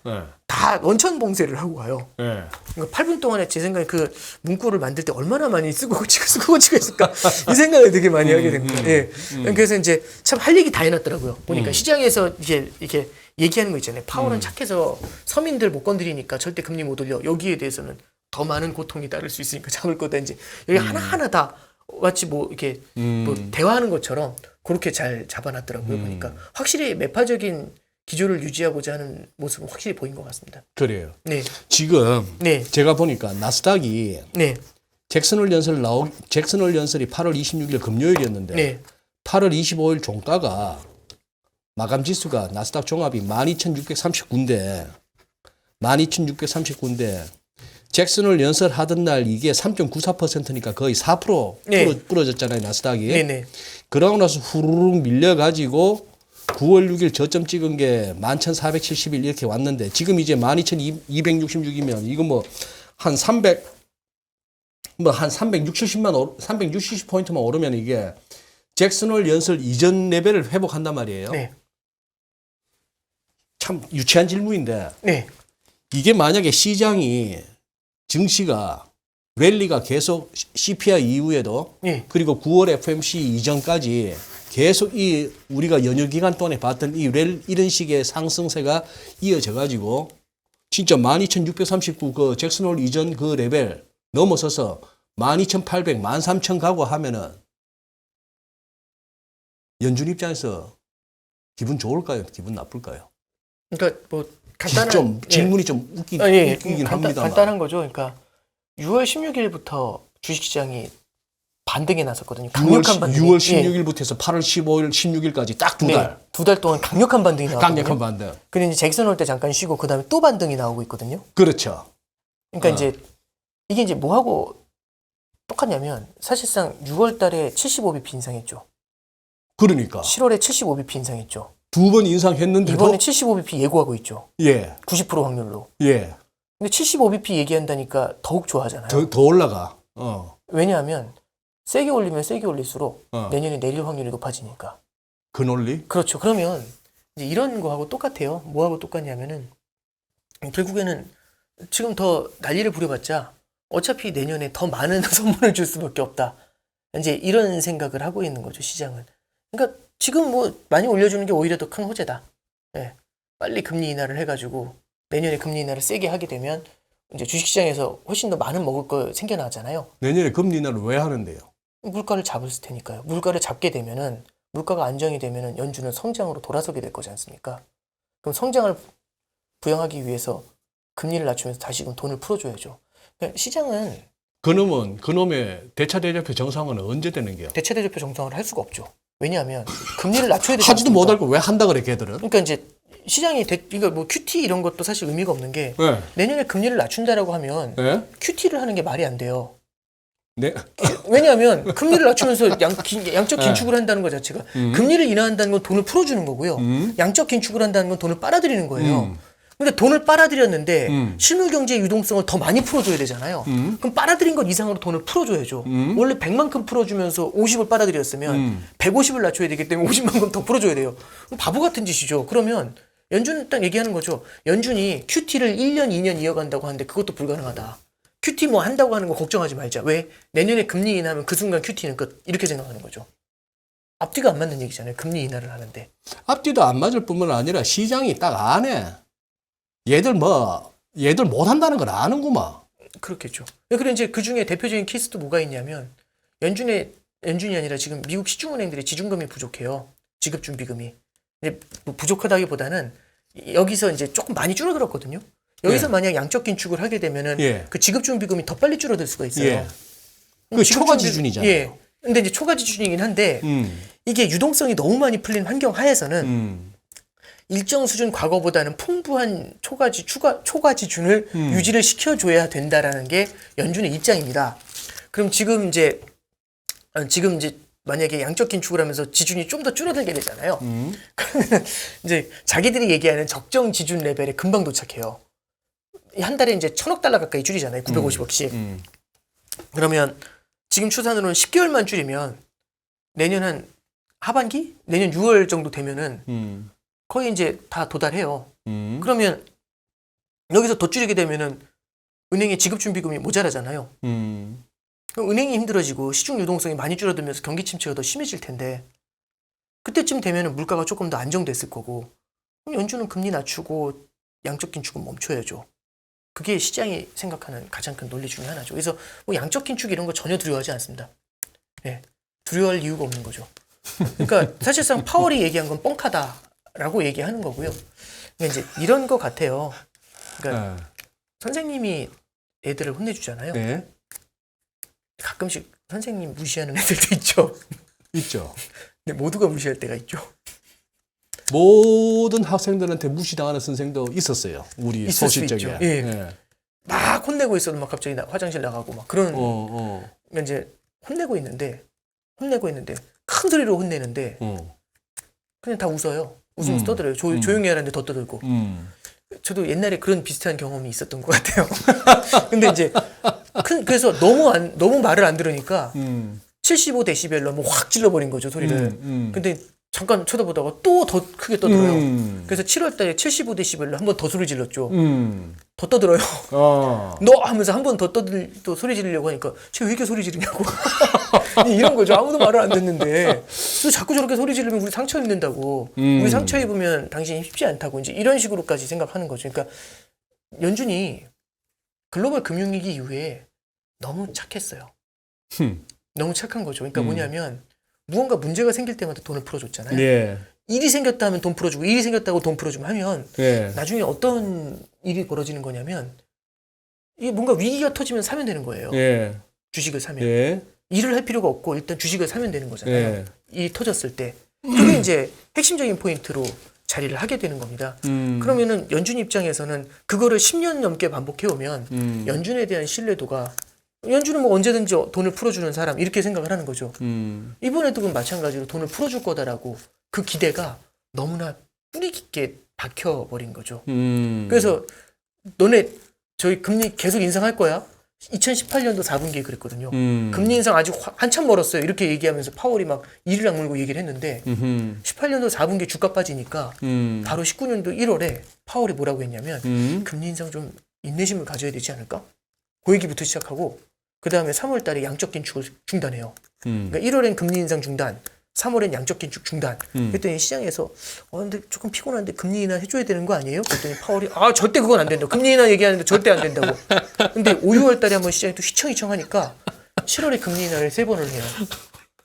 다 원천봉쇄를 하고 가요. 그러니까 8분 동안에 제 생각에 그 문구를 만들 때 얼마나 많이 쓰고 고치고 있을까 이 생각을 되게 많이 하게 됩니다. 예. 그래서 이제 참 할 얘기 다 해놨더라고요. 보니까 시장에서 이렇게 얘기하는 거 있잖아요. 파월은 착해서 서민들 못 건드리니까 절대 금리 못 올려. 여기에 대해서는 더 많은 고통이 따를 수 있으니까 잡을 거다. 이제 여기 하나하나 다 마치 뭐 이렇게 뭐 대화하는 것처럼 그렇게 잘 잡아놨더라고요. 보니까 확실히 매파적인 기조를 유지하고자 하는 모습은 확실히 보인 것 같습니다. 그래요. 네. 지금 네. 제가 보니까 나스닥이 네. 잭슨홀 연설이 8월 26일 금요일이었는데 네. 8월 25일 종가가 마감 지수가 나스닥 종합이 12,639인데 잭슨홀 연설 하던 날 이게 3.94%니까 거의 4% 네. 부러졌잖아요, 나스닥이. 네네. 그러고 나서 후루룩 밀려가지고 9월 6일 저점 찍은 게 11,471 이렇게 왔는데 지금 이제 12,266이면 이거 뭐 한 360포인트만 오르면 이게 잭슨홀 연설 이전 레벨을 회복한단 말이에요. 네. 참 유치한 질문인데 네. 이게 만약에 시장이 증시가 랠리가 계속 CPI 이후에도 네. 그리고 9월 FOMC 이전까지 계속 이 우리가 연휴 기간 동안에 봤던 이런 식의 상승세가 이어져 가지고 진짜 12,639 그 잭슨홀 이전 그 레벨 넘어서서 12,800, 13,000 가고 하면은 연준 입장에서 기분 좋을까요? 기분 나쁠까요? 그러니까 뭐 간단한 좀 질문이 좀 웃기긴 합니다만. 간단한 거죠. 그러니까 6월 16일부터 주식시장이 반등에 나섰거든요. 강력한 반등. 6월 16일부터 해서 8월 15일, 16일까지 딱 두 달. 네, 두 달 동안 강력한 반등이 나왔거든요. 강력한 반등. 근데 이제 잭슨 올 때 잠깐 쉬고 그다음에 또 반등이 나오고 있거든요. 그렇죠. 그러니까 이제 이게 이제 뭐하고 똑같냐면 사실상 6월 달에 75bp 인상했죠. 그러니까 7월에 75bp 인상했죠. 두 번 인상했는데도 이번에 75bp 예고하고 있죠. 예. 90% 확률로. 예. 근데 75bp 얘기한다니까 더욱 좋아하잖아요. 더 올라가. 왜냐하면 세게 올리면 세게 올릴수록 어. 내년에 내릴 확률이 높아지니까. 그 논리? 그렇죠. 그러면 이제 이런 거하고 똑같아요. 뭐하고 똑같냐면은 결국에는 지금 더 난리를 부려봤자 어차피 내년에 더 많은 선물을 줄 수밖에 없다. 이제 이런 생각을 하고 있는 거죠, 시장은. 그러니까 지금 뭐 많이 올려주는 게 오히려 더 큰 호재다. 예. 빨리 금리 인하를 해가지고 내년에 금리 인하를 세게 하게 되면 이제 주식시장에서 훨씬 더 많은 먹을 거 생겨나잖아요. 내년에 금리 인하를 왜 하는데요? 물가를 잡을 테니까요. 물가를 잡게 되면은 물가가 안정이 되면은 연준은 성장으로 돌아서게 될 거지 않습니까? 그럼 성장을 부양하기 위해서 금리를 낮추면서 다시금 돈을 풀어줘야죠. 그러니까 시장은 그놈의 대차대조표 정상화는 언제 되는 게요? 대체대조표 정상화를 할 수가 없죠. 왜냐하면 금리를 낮춰야 되지 하지도 않습니까? 못할 거 왜 한다 그래 걔들은? 그러니까 이제 시장이 그러니까 뭐 QT 이런 것도 사실 의미가 없는 게 네. 내년에 금리를 낮춘다라고 하면 네? QT를 하는 게 말이 안 돼요. 네. 왜냐하면 금리를 낮추면서 양적 긴축을 한다는 것 자체가 금리를 인하한다는 건 돈을 풀어주는 거고요. 양적 긴축을 한다는 건 돈을 빨아들이는 거예요. 근데 돈을 빨아들였는데 실물 경제 유동성을 더 많이 풀어줘야 되잖아요. 그럼 빨아들인 것 이상으로 돈을 풀어줘야죠. 원래 100만큼 풀어주면서 50을 빨아들였으면 150을 낮춰야 되기 때문에 50만큼 더 풀어줘야 돼요. 그럼 바보 같은 짓이죠. 그러면 연준은 딱 얘기하는 거죠. 연준이 QT를 1년, 2년 이어간다고 하는데 그것도 불가능하다. QT 뭐 한다고 하는 거 걱정하지 말자. 왜? 내년에 금리 인하하면 그 순간 QT는 끝. 이렇게 생각하는 거죠. 앞뒤가 안 맞는 얘기잖아요. 금리 인하를 하는데. 앞뒤도 안 맞을 뿐만 아니라 시장이 딱 아네. 얘들 못 한다는 걸 아는구만. 그렇겠죠. 그리고 이제 그 중에 대표적인 케이스도 뭐가 있냐면 연준이 아니라 지금 미국 시중은행들이 지준금이 부족해요. 지급준비금이. 이제 뭐 부족하다기보다는 여기서 이제 조금 많이 줄어들었거든요. 여기서 예. 만약 양적 긴축을 하게 되면은 예. 그 지급준비금이 더 빨리 줄어들 수가 있어요. 예. 그 초과 지준이잖아요. 예. 근데 이제 초과 지준이긴 한데 이게 유동성이 너무 많이 풀린 환경 하에서는 일정 수준 과거보다는 풍부한 초과 지준을 유지를 시켜줘야 된다라는 게 연준의 입장입니다. 그럼 지금 이제 만약에 양적 긴축을 하면서 지준이 좀 더 줄어들게 되잖아요. 그러면 이제 자기들이 얘기하는 적정 지준 레벨에 금방 도착해요. 한 달에 이제 1,000억 달러 가까이 줄이잖아요. 950억씩. 그러면 지금 추산으로는 10개월만 줄이면 내년 한 하반기? 내년 6월 정도 되면은 거의 이제 다 도달해요. 그러면 여기서 더 줄이게 되면은 은행의 지급준비금이 모자라잖아요. 그럼 은행이 힘들어지고 시중 유동성이 많이 줄어들면서 경기 침체가 더 심해질 텐데 그때쯤 되면은 물가가 조금 더 안정됐을 거고 그럼 연준은 금리 낮추고 양적 긴축은 멈춰야죠. 그게 시장이 생각하는 가장 큰 논리 중에 하나죠. 그래서 뭐 양적 긴축 이런 거 전혀 두려워하지 않습니다. 예, 두려워할 이유가 없는 거죠. 그러니까 사실상 파월이 얘기한 건 뻥카다라고 얘기하는 거고요. 그러니까 이제 이런 거 같아요. 그러니까 선생님이 애들을 혼내주잖아요. 네. 가끔씩 선생님 무시하는 애들도 있죠. 있죠. 근데 모두가 무시할 때가 있죠. 모든 학생들한테 무시당하는 선생도 있었어요. 우리 있을 수 소실 적에. 있죠. 예. 막 혼내고 있어도 막 갑자기 화장실 나가고 막 그런. 그러니까 이제 혼내고 있는데 큰 소리로 혼내는데 그냥 다 웃어요. 웃으면서 떠들어요. 조용히 하라는데 더 떠들고. 저도 옛날에 그런 비슷한 경험이 있었던 것 같아요. 근데 이제 그래서 너무 말을 안 들으니까 75데시벨로 뭐 확 질러버린 거죠 소리를. 근데 잠깐 쳐다보다가 또 더 크게 떠들어요. 그래서 7월달에 75데시벨로 한 번 더 소리 질렀죠. 더 떠들어요. 너 하면서 한 번 더 또 소리 지르려고 하니까 쟤 왜 이렇게 소리 지르냐고. 이런 거죠. 아무도 말을 안 듣는데 또 자꾸 저렇게 소리 지르면 우리 상처 입는다고. 우리 상처 입으면 당신이 쉽지 않다고. 이제 이런 식으로까지 생각하는 거죠. 그러니까 연준이 글로벌 금융위기 이후에 너무 착했어요. 너무 착한 거죠. 그러니까 뭐냐면 무언가 문제가 생길 때마다 돈을 풀어줬잖아요. 예. 일이 생겼다 하면 돈 풀어주고 일이 생겼다고 돈 풀어주면 하면 예. 나중에 어떤 일이 벌어지는 거냐면 이게 뭔가 위기가 터지면 사면 되는 거예요. 예. 주식을 사면. 예. 일을 할 필요가 없고 일단 주식을 사면 되는 거잖아요. 예. 일이 터졌을 때. 그게 이제 핵심적인 포인트로 자리를 하게 되는 겁니다. 그러면은 연준 입장에서는 그거를 10년 넘게 반복해오면 연준에 대한 신뢰도가 연준은 뭐 언제든지 돈을 풀어주는 사람 이렇게 생각을 하는 거죠. 이번에도 그 마찬가지로 돈을 풀어줄 거다라고 그 기대가 너무나 뿌리 깊게 박혀버린 거죠. 그래서 너네 저희 금리 계속 인상할 거야? 2018년도 4분기에 그랬거든요. 금리 인상 아직 한참 멀었어요. 이렇게 얘기하면서 파월이 막 이를 악물고 얘기를 했는데 18년도 4분기 주가 빠지니까 바로 19년도 1월에 파월이 뭐라고 했냐면 금리 인상 좀 인내심을 가져야 되지 않을까? 그 얘기부터 시작하고 그 다음에 3월 달에 양적 긴축을 중단해요. 그러니까 1월엔 금리 인상 중단, 3월엔 양적 긴축 중단. 그랬더니 시장에서 근데 조금 피곤한데 금리 인하 해줘야 되는 거 아니에요? 그랬더니 파월이 절대 그건 안 된다. 금리 인하 얘기하는데 절대 안 된다고. 근데 5, 6월 달에 한번 시장이 또 휘청휘청 하니까 7월에 금리 인하를 3번을 해요.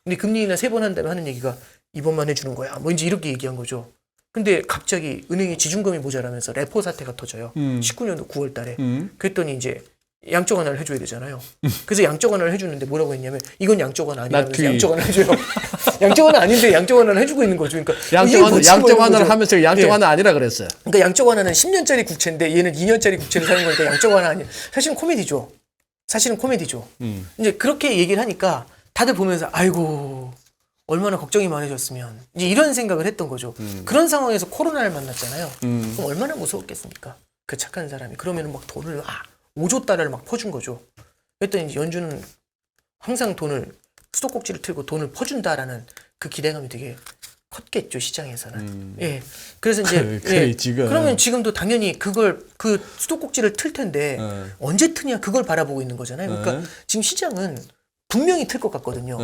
근데 금리 인하 3번 한다면 하는 얘기가 이번만 해주는 거야. 뭐 이제 이렇게 얘기한 거죠. 근데 갑자기 은행이 지준금이 모자라면서 레포 사태가 터져요. 19년도 9월 달에. 그랬더니 이제 양적 완화를 해줘야 되잖아요. 그래서 양적 완화를 해주는데 뭐라고 했냐면 이건 양적 완화 아니라면서 양적 완화 해줘요. 양적 완화 아닌데 양적 완화를 해주고 있는 거죠. 그러니까 양적 완화를 하면서 양적 완화 아니라 그랬어요. 그러니까 양적 완화는 10년짜리 국채인데 얘는 2년짜리 국채를 사는 거니까 양적 완화 아니에요. 사실은 코미디죠. 이제 그렇게 얘기를 하니까 다들 보면서 아이고 얼마나 걱정이 많으셨으면 이제 이런 생각을 했던 거죠. 그런 상황에서 코로나를 만났잖아요. 그럼 얼마나 무서웠겠습니까? 그 착한 사람이. 그러면 막 돈을 5조 달러를 막 퍼준 거죠. 그랬더니 이제 연준은 항상 수도꼭지를 틀고 돈을 퍼준다라는 그 기대감이 되게 컸겠죠, 시장에서는. 예. 그래서 이제 그러면 지금도 당연히 그 수도꼭지를 틀 텐데 언제 트냐 그걸 바라보고 있는 거잖아요. 그러니까 지금 시장은 분명히 틀 것 같거든요.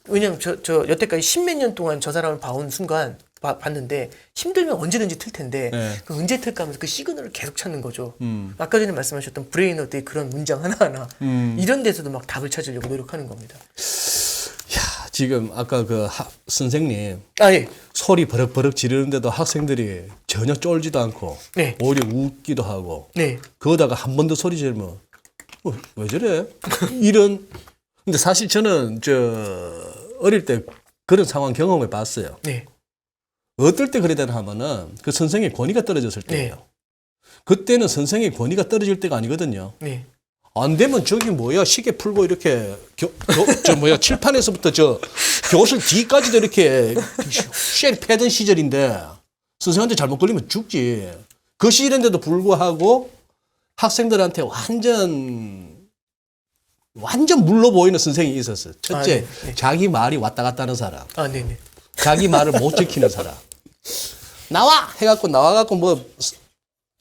왜냐면 저 여태까지 10몇 년 동안 저 사람을 봐온 순간 봤는데 힘들면 언제든지 틀 텐데 그 언제 틀까 하면서 그 시그널을 계속 찾는 거죠. 아까 전에 말씀하셨던 브레이너드의 그런 문장 하나하나 이런 데서도 막 답을 찾으려고 노력하는 겁니다. 야, 지금 아까 그 선생님 예. 소리 버럭버럭 지르는데도 학생들이 전혀 쫄지도 않고 네. 오히려 웃기도 하고 네. 그거다가 한 번 더 소리 지르면 왜 저래? 이런 근데 사실 저는 어릴 때 그런 상황 경험해 봤어요. 네. 어떨 때 그래야 되나 하면은 그 선생의 권위가 떨어졌을 때예요. 네. 그때는 선생의 권위가 떨어질 때가 아니거든요. 네. 안 되면 저기 뭐야 시계 풀고 이렇게 칠판에서부터 저 교실 뒤까지도 이렇게 쉘 패던 시절인데 선생한테 잘못 걸리면 죽지. 그 시절인데도 불구하고 학생들한테 완전 물러 보이는 선생이 있었어. 첫째, 자기 말이 왔다 갔다 하는 사람. 네네. 자기 말을 못 지키는 사람. 나와! 해갖고 나와갖고 뭐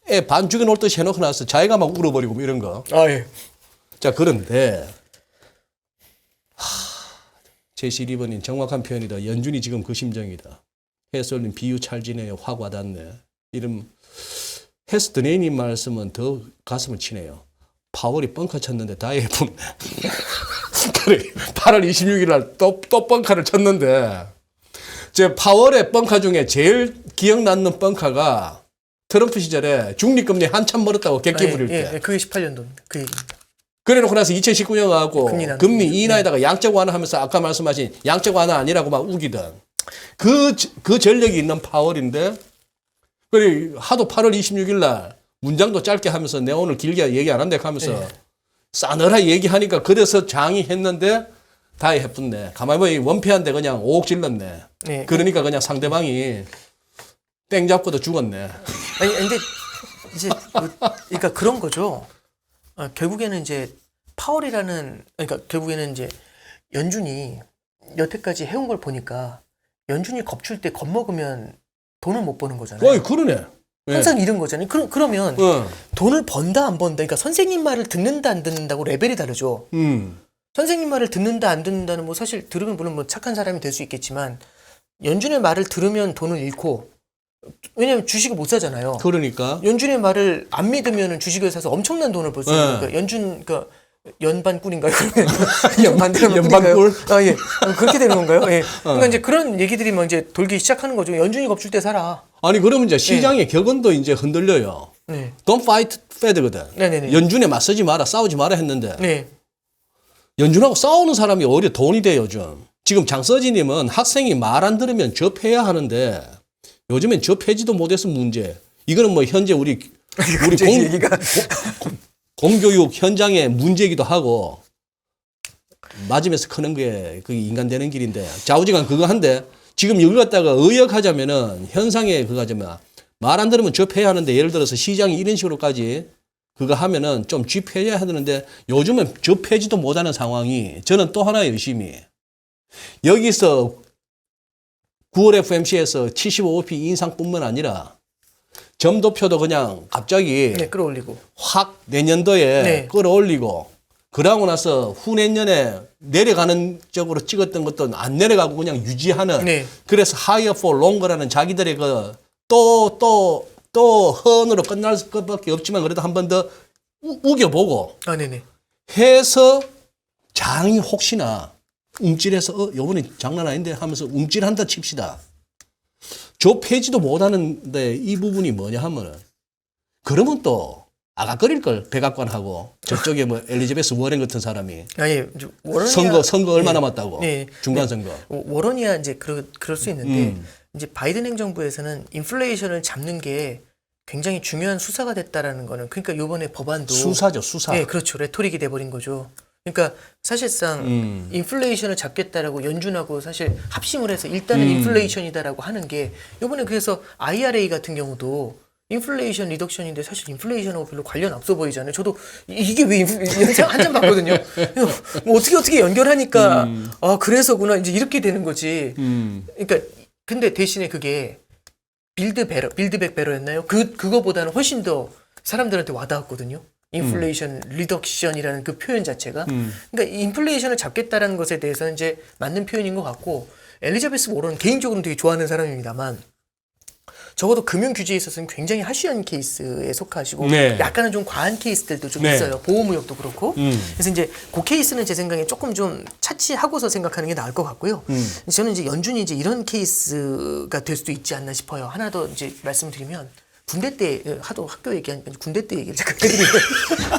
애 반 죽여놓을 듯이 해놓고 나서 자기가 막 울어버리고 뭐 이런 거. 예. 자, 그런데 제12번인 정확한 표현이다. 연준이 지금 그 심정이다. 해설님 비유 찰지네. 확 와닿네. 이런 해서 드네이님 말씀은 더 가슴을 치네요. 파월이 뻥카 쳤는데 다 예쁘네. 그래, 8월 26일 날 또 뻥카를 쳤는데 제 파월의 뻥카 중에 제일 기억 남는 뻥카가 트럼프 시절에 중립금리 한참 멀었다고 객기 부릴 때. 그게 18년도입니다. 그 얘기입니다. 그래 놓고 나서 2019년 가고 금리 인하에다가 양적 완화하면서 아까 말씀하신 양적 완화 아니라고 막 우기던 그 전력이 있는 파월인데 그래 하도 8월 26일 날 문장도 짧게 하면서 내 오늘 길게 얘기 안 한다 하면서 싸늘하게 얘기하니까 그래서 장이 했는데 다 해뿐네. 가만히 보니 원패한데 그냥 오옥 질렀네. 그러니까 그냥 상대방이 땡 잡고도 죽었네. 아니 근데 이제 그러니까 그런 거죠. 결국에는 이제 그러니까 결국에는 이제 연준이 여태까지 해온 걸 보니까 연준이 겁줄 때 겁먹으면 돈을 못 버는 거잖아요. 그러네. 항상 이런 거잖아요. 그러면 돈을 번다 안 번다. 그러니까 선생님 말을 듣는다 안 듣는다고 레벨이 다르죠. 선생님 말을 듣는다 안 듣는다는 뭐 사실 들으면 물론 뭐 착한 사람이 될 수 있겠지만 연준의 말을 들으면 돈을 잃고 왜냐하면 주식을 못 사잖아요. 그러니까 연준의 말을 안 믿으면 주식을 사서 엄청난 돈을 벌 수 있는 거예요. 연준 연반꿀인가요? 연반꿀? 예. 그렇게 되는 건가요? 예. 그러니까 이제 그런 얘기들이 막 이제 돌기 시작하는 거죠. 연준이 겁줄 때 사라. 아니 그러면 이제 시장의 격언도 이제 흔들려요. Don't fight Fed거든. 네네네. 연준에 맞서지 마라, 싸우지 마라 했는데 네. 연준하고 싸우는 사람이 오히려 돈이 돼요, 요즘. 지금 장서진님은 학생이 말 안 들으면 접해야 하는데 요즘엔 접해지도 못해서 문제. 이거는 뭐 현재 우리 공교육 현장의 문제이기도 하고 맞으면서 크는 게 그게 인간 되는 길인데 좌우지간 그거 한데 지금 이걸 갖다가 의역하자면은 현상에 그거 하자면 말 안 들으면 접해야 하는데 예를 들어서 시장이 이런 식으로까지 그거 하면은 좀 쥐패해야 하는데 요즘은 접해지도 못하는 상황이 저는 또 하나 열심히 여기서 9월 FMC에서 75p 인상뿐만 아니라 점도표도 그냥 갑자기 끌어올리고 확 내년도에 끌어올리고 그러고 나서 후내년에 내려가는 쪽으로 찍었던 것도 안 내려가고 그냥 유지하는 그래서 higher for longer라는 자기들의 또 헌으로 끝날 것밖에 없지만 그래도 한 번 더 우겨보고 해서 장이 혹시나 움찔해서 요번에 장난 아닌데 하면서 움찔한다 칩시다. 좁혀지도 못하는데 이 부분이 뭐냐 하면은 그러면 또 아가거릴 걸 백악관하고 저쪽에 뭐 엘리자베스 워렌 같은 사람이 선거 얼마 남았다고 중간 선거 워런이야 이제 그럴 수 있는데 이제 바이든 행정부에서는 인플레이션을 잡는 게 굉장히 중요한 수사가 됐다라는 거는 그러니까 요번에 법안도 수사죠 수사. 네 그렇죠 레토릭이 돼버린 거죠. 그러니까 사실상 인플레이션을 잡겠다라고 연준하고 사실 합심을 해서 일단은 인플레이션이다라고 하는 게 이번에 그래서 IRA 같은 경우도 인플레이션 리덕션인데 사실 인플레이션하고 별로 관련 없어 보이잖아요. 저도 이게 왜 한참 봤거든요. 뭐 어떻게 연결하니까 그래서구나 이제 이렇게 되는 거지. 그러니까 근데 대신에 그게 빌드백 베러였나요? 그거보다는 훨씬 더 사람들한테 와닿았거든요. 인플레이션 리덕션이라는 그 표현 자체가 그러니까 인플레이션을 잡겠다라는 것에 대해서는 이제 맞는 표현인 것 같고 엘리자베스 워런 개인적으로는 되게 좋아하는 사람입니다만 적어도 금융 규제에 있어서는 굉장히 하시한 케이스에 속하시고 약간은 좀 과한 케이스들도 좀 있어요. 보호무역도 그렇고 그래서 이제 그 케이스는 제 생각에 조금 좀 차치하고서 생각하는 게 나을 것 같고요. 저는 이제 연준이 이제 이런 케이스가 될 수도 있지 않나 싶어요. 하나 더 이제 말씀드리면 군대 때 하도 학교 얘기하니까 군대 때 얘기를 잠깐 드리는데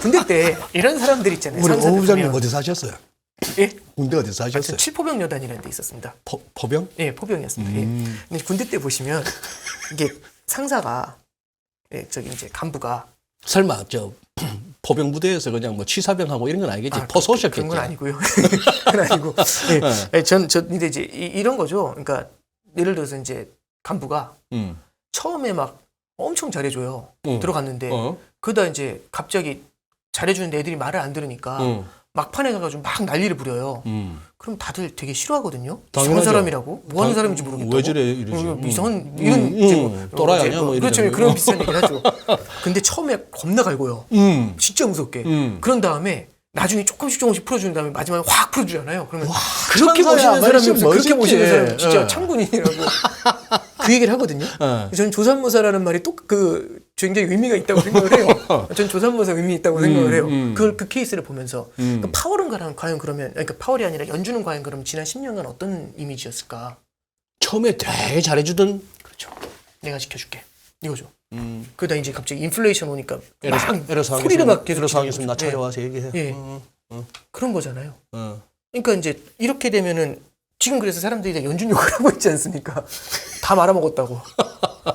군대 때 이런 사람들 있잖아요. 우리 오 부장님 어디서 하셨어요? 예? 군대 어디서 하셨어요? 칠포병 여단이라는 데 있었습니다. 포병? 예, 포병이었습니다. 근데 군대 때 보시면 이게 상사가 저기 이제 간부가 설마 저 포병 부대에서 그냥 뭐 치사병하고 이런 건 아니겠지. 퍼쏘셨겠지. 그런 건 아니고요. 그건 아니고. 네. 근데 이제 이런 거죠. 그러니까 예를 들어서 이제 간부가 처음에 막 엄청 잘해줘요. 들어갔는데 그러다 이제 갑자기 잘해주는데 애들이 말을 안 들으니까 막판에 가가지고 막 난리를 부려요. 그럼 다들 되게 싫어하거든요. 이상한 사람이라고? 뭐 하는 사람인지 모르겠다고. 왜 저래 이러지. 이상한 이런 또라이 아니야 뭐 그렇죠. 이런 그런 비슷한 얘기를 하죠. 근데 처음에 겁나 갈고요. 진짜 무섭게. 그런 다음에 나중에 조금씩 풀어준 다음에 마지막에 확 풀어주잖아요. 그러면 그렇게 멋있는 사람이 없어. 그렇게 멋있는 사람 진짜 참군인이라고 그 얘기를 하거든요. 저는 조산모사라는 말이 또 굉장히 의미가 있다고 생각을 해요. 저는 조산모사 의미 있다고 생각을 해요. 그 케이스를 보면서 그 파월은 과연 그러면 그러니까 파월이 아니라 연주는 과연 그럼 지난 10년간 어떤 이미지였을까? 처음에 되게 잘해주던. 그렇죠. 내가 지켜줄게. 이거죠. 그러다 이제 갑자기 인플레이션 오니까 에러 소리를 막 계속 상황에서 나 찾아와서 얘기해. 예. 그런 거잖아요. 그러니까 이제 이렇게 되면은 지금 그래서 사람들이 연준 욕을 하고 있지 않습니까? 다 말아먹었다고.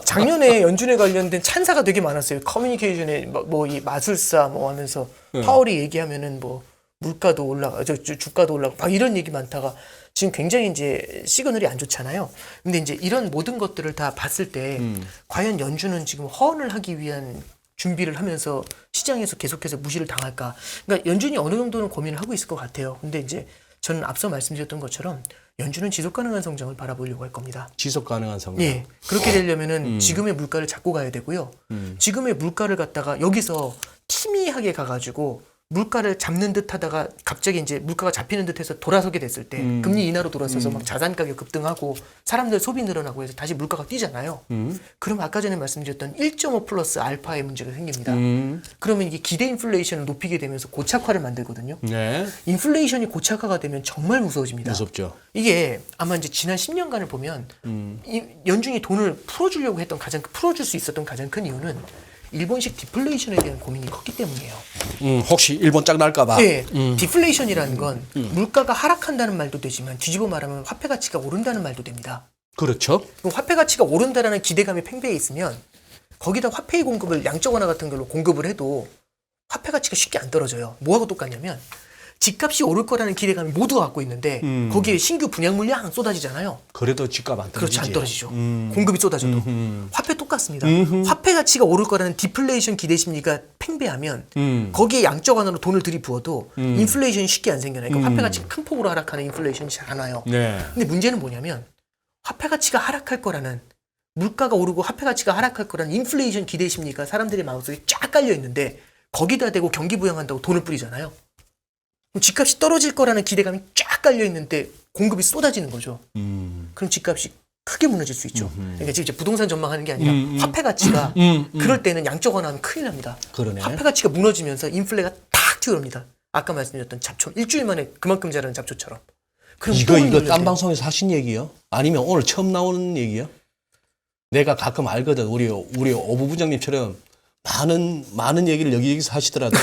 작년에 연준에 관련된 찬사가 되게 많았어요. 커뮤니케이션에 뭐 이 마술사 뭐 하면서 파월이 얘기하면은 뭐 물가도 올라가, 주가도 올라가, 막 이런 얘기 많다가 지금 굉장히 이제 시그널이 안 좋잖아요. 근데 이제 이런 모든 것들을 다 봤을 때 과연 연준은 지금 허언을 하기 위한 준비를 하면서 시장에서 계속해서 무시를 당할까? 그러니까 연준이 어느 정도는 고민을 하고 있을 것 같아요. 근데 이제 저는 앞서 말씀드렸던 것처럼 연준은 지속 가능한 성장을 바라보려고 할 겁니다. 지속 가능한 성장. 예. 그렇게 되려면은 지금의 물가를 잡고 가야 되고요. 지금의 물가를 갖다가 여기서 희미하게 가가지고 물가를 잡는 듯 하다가 갑자기 이제 물가가 잡히는 듯 해서 돌아서게 됐을 때 금리 인하로 돌아서서 막 자산 가격 급등하고 사람들 소비 늘어나고 해서 다시 물가가 뛰잖아요. 그럼 아까 전에 말씀드렸던 1.5 플러스 알파의 문제가 생깁니다. 그러면 이게 기대 인플레이션을 높이게 되면서 고착화를 만들거든요. 네. 인플레이션이 고착화가 되면 정말 무서워집니다. 무섭죠. 이게 아마 이제 지난 10년간을 보면 연준이 돈을 풀어주려고 했던 풀어줄 수 있었던 가장 큰 이유는 일본식 디플레이션에 대한 고민이 컸기 때문이에요. 혹시 일본 짝 날까봐. 네, 디플레이션이라는 건 물가가 하락한다는 말도 되지만 뒤집어 말하면 화폐 가치가 오른다는 말도 됩니다. 그렇죠. 그럼 화폐 가치가 오른다라는 기대감이 팽배해 있으면 거기다 화폐의 공급을 양적 완화 같은 걸로 공급을 해도 화폐 가치가 쉽게 안 떨어져요. 뭐하고 똑같냐면 집값이 오를 거라는 기대감이 모두가 갖고 있는데 거기에 신규 분양 물량 쏟아지잖아요. 그래도 집값 안 떨어지지. 그렇죠. 안 떨어지죠. 공급이 쏟아져도. 화폐 똑같습니다. 화폐 가치가 오를 거라는 디플레이션 기대 심리가 팽배하면 거기에 양적 완화로 돈을 들이부어도 인플레이션이 쉽게 안 생겨나요. 그러니까 화폐 가치가 큰 폭으로 하락하는 인플레이션이 잘 안 와요. 네. 근데 문제는 뭐냐면 화폐 가치가 하락할 거라는 물가가 오르고 화폐 가치가 하락할 거라는 인플레이션 기대 심리가 사람들의 마음속에 쫙 깔려 있는데 거기다 대고 경기 부양한다고 돈을 뿌리잖아요. 그럼 집값이 떨어질 거라는 기대감이 쫙 깔려 있는데 공급이 쏟아지는 거죠. 그럼 집값이 크게 무너질 수 있죠. 그러니까 지금 이제 부동산 전망하는 게 아니라 화폐 가치가 그럴 때는 양적 완화하면 큰일 납니다. 그러네. 화폐 가치가 무너지면서 인플레가 탁 튀어오릅니다. 아까 말씀드렸던 잡초 일주일 만에 그만큼 자라는 잡초처럼. 그럼 이거 딴 방송에서 하신 얘기요? 아니면 오늘 처음 나오는 얘기요? 내가 가끔 알거든. 우리 오부 부장님처럼 많은 얘기를 여기서 하시더라도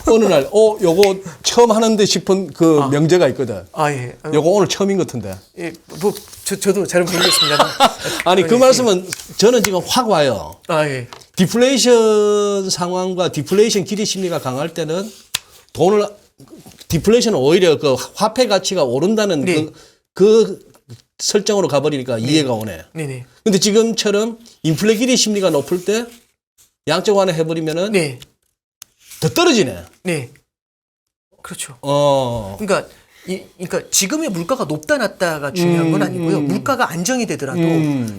어느 날 요거 처음 하는데 싶은 그 명제가 있거든. 아 예. 요거 오늘 처음인 것 같은데. 예. 뭐 저도 잘 모르겠습니다. 아니 그 말씀은 저는 지금 확 와요. 아 예. 디플레이션 상황과 디플레이션 기대 심리가 강할 때는 디플레이션은 오히려 그 화폐 가치가 오른다는 네. 그 설정으로 가버리니까 이해가 오네. 네네. 근데 지금처럼 인플레 기대 심리가 높을 때 양적 완화 해버리면은 네. 더 떨어지네. 네. 그렇죠. 그러니까 그러니까 지금의 물가가 높다 낮다가 중요한 건 아니고요. 물가가 안정이 되더라도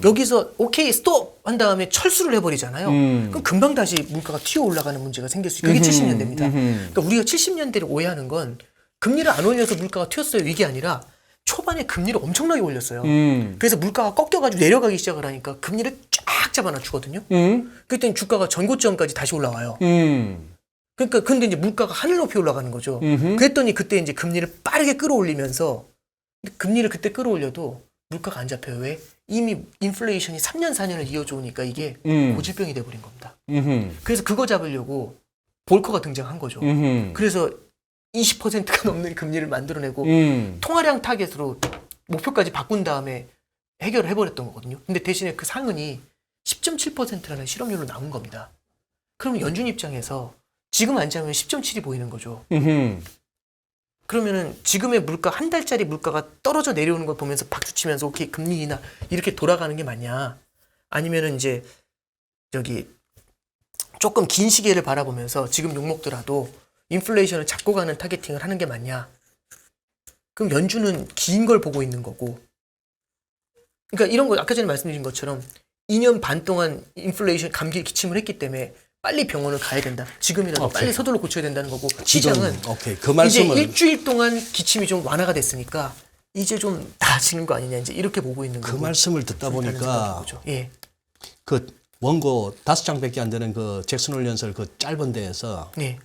여기서 오케이 스톱 한 다음에 철수를 해버리잖아요. 그럼 금방 다시 물가가 튀어 올라가는 문제가 생길 수 있어요. 그게 70년대입니다. 그러니까 우리가 70년대를 오해하는 건 금리를 안 올려서 물가가 튀었어요. 이게 아니라 초반에 금리를 엄청나게 올렸어요. 그래서 물가가 꺾여가지고 내려가기 시작을 하니까 금리를 쫙 잡아놔주거든요. 그랬더니 주가가 전고점까지 다시 올라와요. 그러니까 근데 이제 물가가 하늘 높이 올라가는 거죠. 그랬더니 그때 이제 금리를 빠르게 끌어올리면서 금리를 그때 끌어올려도 물가가 안 잡혀요. 왜? 이미 인플레이션이 3년 4년을 이어져 오니까 이게 고질병이 돼버린 겁니다. 그래서 그거 잡으려고 볼커가 등장한 거죠. 그래서 20%가 넘는 금리를 만들어내고 통화량 타겟으로 목표까지 바꾼 다음에 해결을 해버렸던 거거든요. 근데 대신에 그 상흔이 10.7%라는 실업률로 나온 겁니다. 그러면 연준 입장에서 지금 앉으면 10.7이 보이는 거죠. 음흠. 그러면은 지금의 물가 한 달짜리 물가가 떨어져 내려오는 걸 보면서 박수 치면서 오케이 금리 인하 이렇게 돌아가는 게 맞냐? 아니면은 이제 저기 조금 긴 시계를 바라보면서 지금 욕 먹더라도 인플레이션을 잡고 가는 타겟팅을 하는 게 맞냐? 그럼 연준은 긴 걸 보고 있는 거고. 그러니까 이런 거 아까 전에 말씀드린 것처럼 2년 반 동안 인플레이션 감기에 기침을 했기 때문에 빨리 병원을 가야 된다. 지금이라도 오케이. 빨리 서둘러 고쳐야 된다는 거고 시장은 오케이. 그 말씀은 이제 일주일 동안 기침이 좀 완화가 됐으니까 이제 좀 나아지는 거 아니냐 이제 이렇게 보고 있는 그 거고. 말씀을 듣다 보니까 예. 그 원고 5장밖에 안 되는 그 잭슨홀 연설 그 짧은 데에서 네.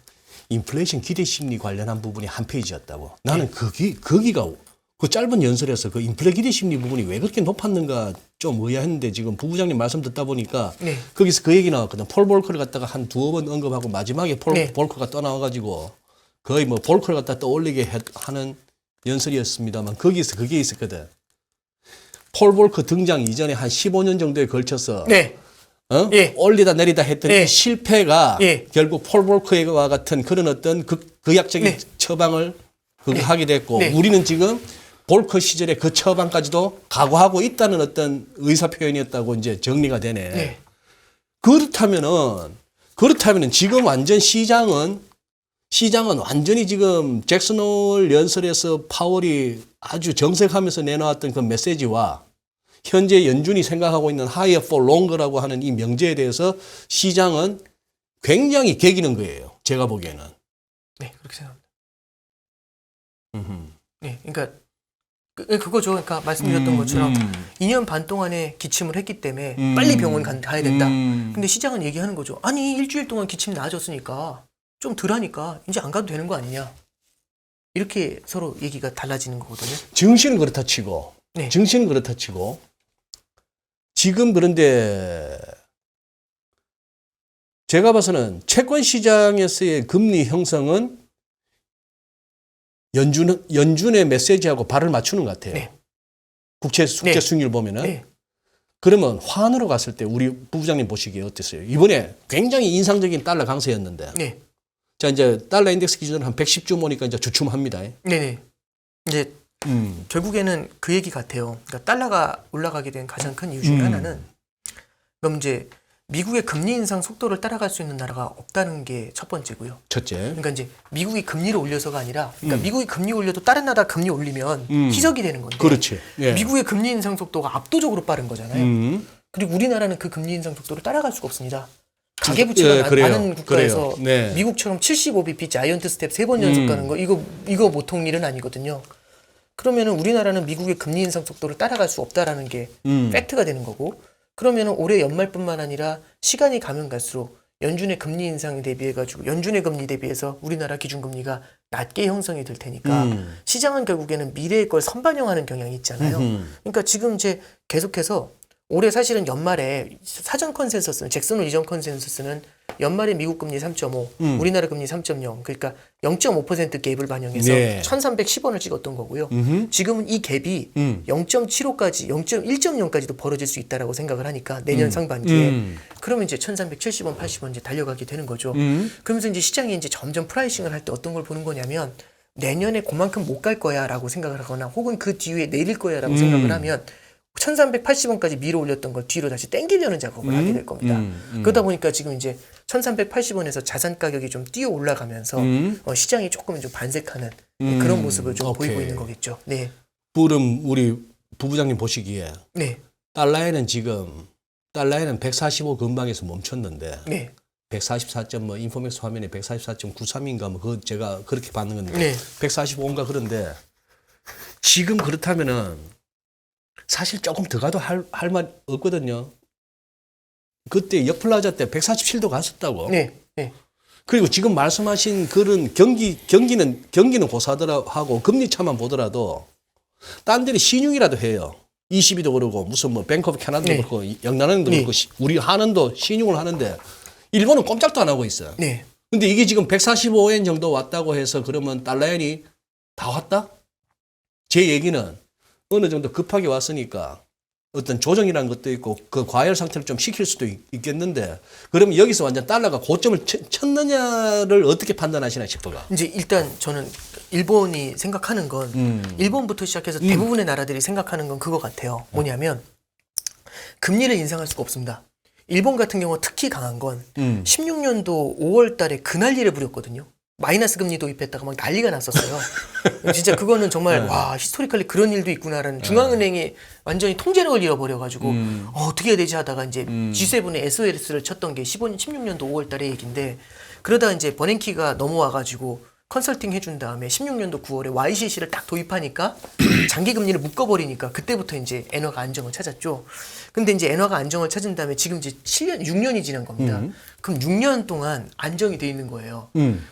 인플레이션 기대 심리 관련한 부분이 한 페이지였다고. 나는 거기가 그 짧은 연설에서 그 인플레 기대 심리 부분이 왜 그렇게 높았는가 좀 의아했는데 지금 부부장님 말씀 듣다 보니까 네. 거기서 그 얘기 나왔거든. 폴 볼커를 갖다가 한 두어 번 언급하고 마지막에 폴 네. 볼커가 떠나와가지고 거의 뭐 볼커를 갖다 떠올리게 하는 연설이었습니다만 거기서 그게 있었거든. 폴 볼커 등장 이전에 한 15년 정도에 걸쳐서 네. 예. 올리다 내리다 했던 예. 이 실패가 예. 결국 폴 볼커와 같은 그런 어떤 극약적인 네. 처방을 하게 됐고 네. 우리는 지금 볼커 시절에 그 처방까지도 각오하고 있다는 어떤 의사 표현이었다고 이제 정리가 되네. 네. 그렇다면은 지금 완전 시장은 완전히 지금 잭슨홀 연설에서 파월이 아주 정색하면서 내놓았던 그 메시지와 현재 연준이 생각하고 있는 higher for longer라고 하는 이 명제에 대해서 시장은 굉장히 개기는 거예요. 제가 보기에는. 네, 그렇게 생각합니다. 네, 그러니까 그거죠. 그러니까 말씀드렸던 것처럼 2년 반 동안에 기침을 했기 때문에 빨리 병원 가야 된다. 근데 시장은 얘기하는 거죠. 아니 일주일 동안 기침 나아졌으니까 좀 덜하니까 이제 안 가도 되는 거 아니냐. 이렇게 서로 얘기가 달라지는 거거든요. 증시는 그렇다 치고 네. 증시는 그렇다 치고 지금 그런데 제가 봐서는 채권 시장에서의 금리 형성은 연준의 메시지하고 발을 맞추는 것 같아요. 네. 국채 숙제 네. 수익률 보면은. 네. 그러면 환으로 갔을 때 우리 부부장님 보시기에 어땠어요? 이번에 굉장히 인상적인 달러 강세였는데. 네. 자, 이제 달러 인덱스 기준으로 한 110주 모니까 이제 주춤합니다. 네네. 이제 결국에는 그 얘기 같아요. 그러니까 달러가 올라가게 된 가장 큰 이유 중에 하나는 그럼 이제 미국의 금리 인상 속도를 따라갈 수 있는 나라가 없다는 게 첫 번째고요. 첫째. 그러니까 이제 미국이 금리를 올려서가 아니라 그러니까 미국이 금리 올려도 다른 나라 금리 올리면 희석이 되는 건데 그렇지. 예. 미국의 금리 인상 속도가 압도적으로 빠른 거잖아요. 그리고 우리나라는 그 금리 인상 속도를 따라갈 수가 없습니다. 가계부채가 그래요. 많은 국가에서 그래요. 네. 미국처럼 75bp 자이언트 스텝 3번 연속 가는 거 이거 보통 일은 아니거든요. 그러면은 우리나라는 미국의 금리 인상 속도를 따라갈 수 없다라는 게 팩트가 되는 거고 그러면은 올해 연말뿐만 아니라 시간이 가면 갈수록 연준의 금리 인상에 대비해 가지고 연준의 금리 대비해서 우리나라 기준금리가 낮게 형성이 될 테니까 시장은 결국에는 미래의 걸 선반영하는 경향이 있잖아요. 그러니까 지금 이제 계속해서 올해 사실은 연말에 사전 컨센서스는 잭슨홀 이전 컨센서스는 연말에 미국 금리 3.5, 우리나라 금리 3.0, 그러니까 0.5% 갭을 반영해서 네. 1,310원을 찍었던 거고요. 지금은 이 갭이 0.75까지, 1.0까지도 벌어질 수 있다라고 생각을 하니까 내년 상반기에 그러면 이제 1,370원, 80원 이제 달려가게 되는 거죠. 그러면서 이제 시장이 이제 점점 프라이싱을 할 때 어떤 걸 보는 거냐면 내년에 그만큼 못 갈 거야라고 생각을 하거나 혹은 그 뒤에 내릴 거야라고 생각을 하면 1,380원까지 밀어 올렸던 걸 뒤로 다시 땡기려는 작업을 하게 될 겁니다. 그러다 보니까 지금 이제 1,380원에서 자산 가격이 좀 뛰어 올라가면서 시장이 조금 좀 반색하는 그런 모습을 좀 오케이. 보이고 있는 거겠죠. 네. 부름 우리 부부장님 보시기에 네. 달러에는 145 근방에서 멈췄는데 네. 144. 뭐 인포맥스 화면에 144.93인가 뭐 그 제가 그렇게 받는 건데 네. 145인가 그런데 지금 그렇다면은 사실 조금 더 가도 할 말 없거든요. 그때 옆플라자 때 147도 갔었다고. 네. 네. 그리고 지금 말씀하신 그런 경기는 고사하고 금리 차만 보더라도 딴 데는 신용이라도 해요. 22도 그러고 무슨 뭐 뱅크 오브 캐나다도 네. 그렇고 영란은행도 네. 그렇고 우리 한은도 신용을 하는데 일본은 꼼짝도 안 하고 있어요. 네. 근데 이게 지금 145엔 정도 왔다고 해서 그러면 달러엔이 다 왔다? 제 얘기는 어느 정도 급하게 왔으니까 어떤 조정이라는 것도 있고 그 과열 상태를 좀 시킬 수도 있겠는데 그러면 여기서 완전 달러가 고점을 쳤느냐를 어떻게 판단하시나 싶어가. 이제 일단 저는 일본이 생각하는 건 일본부터 시작해서 대부분의 나라들이 생각하는 건 그거 같아요. 뭐냐면 금리를 인상할 수가 없습니다. 일본 같은 경우 특히 강한 건 16년도 5월 달에 그 난리를 부렸거든요. 마이너스 금리 도입했다가 막 난리가 났었어요. 진짜 그거는 정말 와 히스토리컬리 그런 일도 있구나라는 중앙은행이 완전히 통제력을 잃어버려가지고 어떻게 해야 되지 하다가 이제 G7의 SOS를 쳤던 게 16년도 5월 달의 얘기인데 그러다가 이제 버냉키가 넘어와가지고 컨설팅 해준 다음에 16년도 9월에 YCC를 딱 도입하니까 장기 금리를 묶어버리니까 그때부터 이제 엔화가 안정을 찾았죠. 근데 이제 엔화가 안정을 찾은 다음에 지금 이제 6년이 지난 겁니다. 그럼 6년 동안 안정이 돼 있는 거예요.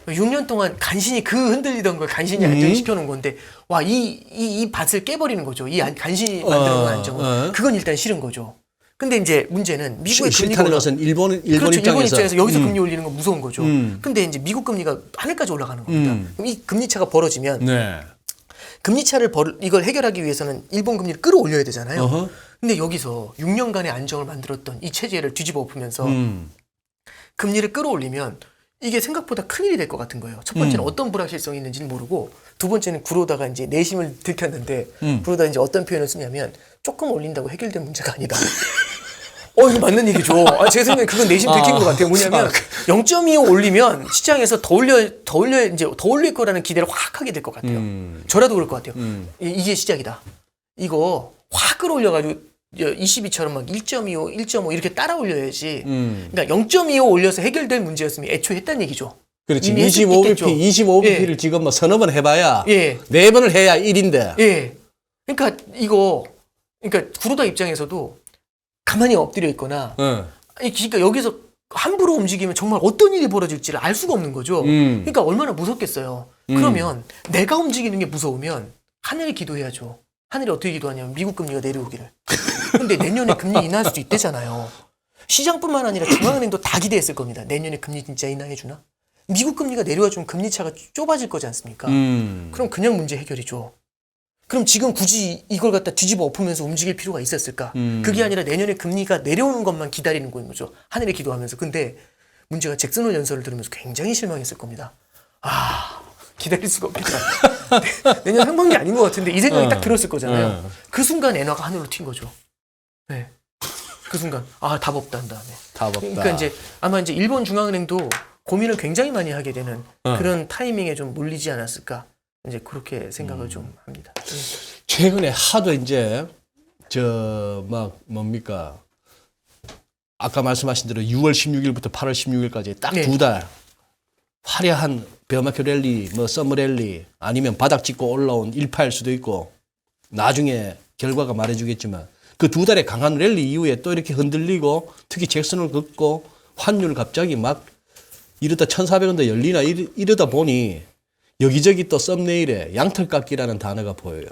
6년 동안 간신히 그 흔들리던 걸 간신히 안정시켜 놓은 건데 와, 이 밭을 깨버리는 거죠. 간신히 만들어 놓은 안정을. 그건 일단 싫은 거죠. 근데 이제 문제는 미국의 금리가 싫다는 것은 일본 그렇죠. 입장에서, 일본 입장에서 여기서 금리 올리는 건 무서운 거죠. 근데 이제 미국 금리가 하늘까지 올라가는 겁니다. 그럼 이 금리 차가 벌어지면 네. 금리 차를 이걸 해결하기 위해서는 일본 금리를 끌어올려야 되잖아요. 근데 여기서 6년간의 안정을 만들었던 이 체제를 뒤집어 엎으면서 금리를 끌어올리면 이게 생각보다 큰일이 될 것 같은 거예요. 첫 번째는 어떤 불확실성이 있는지는 모르고 두 번째는 구로다가 이제 내심을 들켰는데 구로다 이제 어떤 표현을 쓰냐면 조금 올린다고 해결된 문제가 아니다. 이거 맞는 얘기죠. 제 생각에 그건 내심 들킨 것 같아요. 뭐냐면 0.25 올리면 시장에서 더 올릴 거라는 기대를 확 하게 될 것 같아요. 저라도 그럴 것 같아요. 이게 시작이다. 이거 확 끌어올려가지고 22처럼 막 1.25, 1.5 이렇게 따라 올려야지. 그러니까 0.25 올려서 해결될 문제였으면 애초에 했다는 얘기죠. 그렇지. 25bp를 예. 지금 뭐 서너 번 해봐야 예. 4번을 해야 1인데. 예. 그러니까 그러니까 구로다 입장에서도 가만히 엎드려 있거나, 그러니까 여기서 함부로 움직이면 정말 어떤 일이 벌어질지를 알 수가 없는 거죠. 그러니까 얼마나 무섭겠어요. 그러면 내가 움직이는 게 무서우면 하늘에 기도해야죠. 하늘이 어떻게 기도하냐면 미국 금리가 내려오기를. 근데 내년에 금리 인하할 수도 있대잖아요. 시장뿐만 아니라 중앙은행도 다 기대했을 겁니다. 내년에 금리 진짜 인하해주나? 미국 금리가 내려와주면 금리 차가 좁아질 거지 않습니까? 그럼 그냥 문제 해결이죠. 그럼 지금 굳이 이걸 갖다 뒤집어 엎으면서 움직일 필요가 있었을까? 그게 아니라 내년에 금리가 내려오는 것만 기다리는 거죠. 하늘에 기도하면서. 근데 문제가 잭슨 홀 연설을 들으면서 굉장히 실망했을 겁니다. 기다릴 수가 없겠다. 내년 상반기 아닌 것 같은데 이 생각이 딱 들었을 거잖아요. 그 순간 엔화가 하늘로 튄 거죠. 네. 그 순간 답 없다 한 다음에. 답 없다. 그러니까 이제 아마 이제 일본 중앙은행도 고민을 굉장히 많이 하게 되는 그런 타이밍에 좀 몰리지 않았을까. 이제 그렇게 생각을 좀 합니다. 최근에 하도 이제 뭡니까? 아까 말씀하신 대로 6월 16일부터 8월 16일까지 딱 2달 화려한 베어마켓 랠리, 서머 랠리 아니면 바닥 찍고 올라온 일파일 수도 있고 나중에 결과가 말해주겠지만 그 2달의 강한 랠리 이후에 또 이렇게 흔들리고 특히 잭슨을 긋고 환율 갑자기 막 이러다 1,400원대 열리나 이러다 보니 여기저기 또 썸네일에 양털깎기라는 단어가 보여요.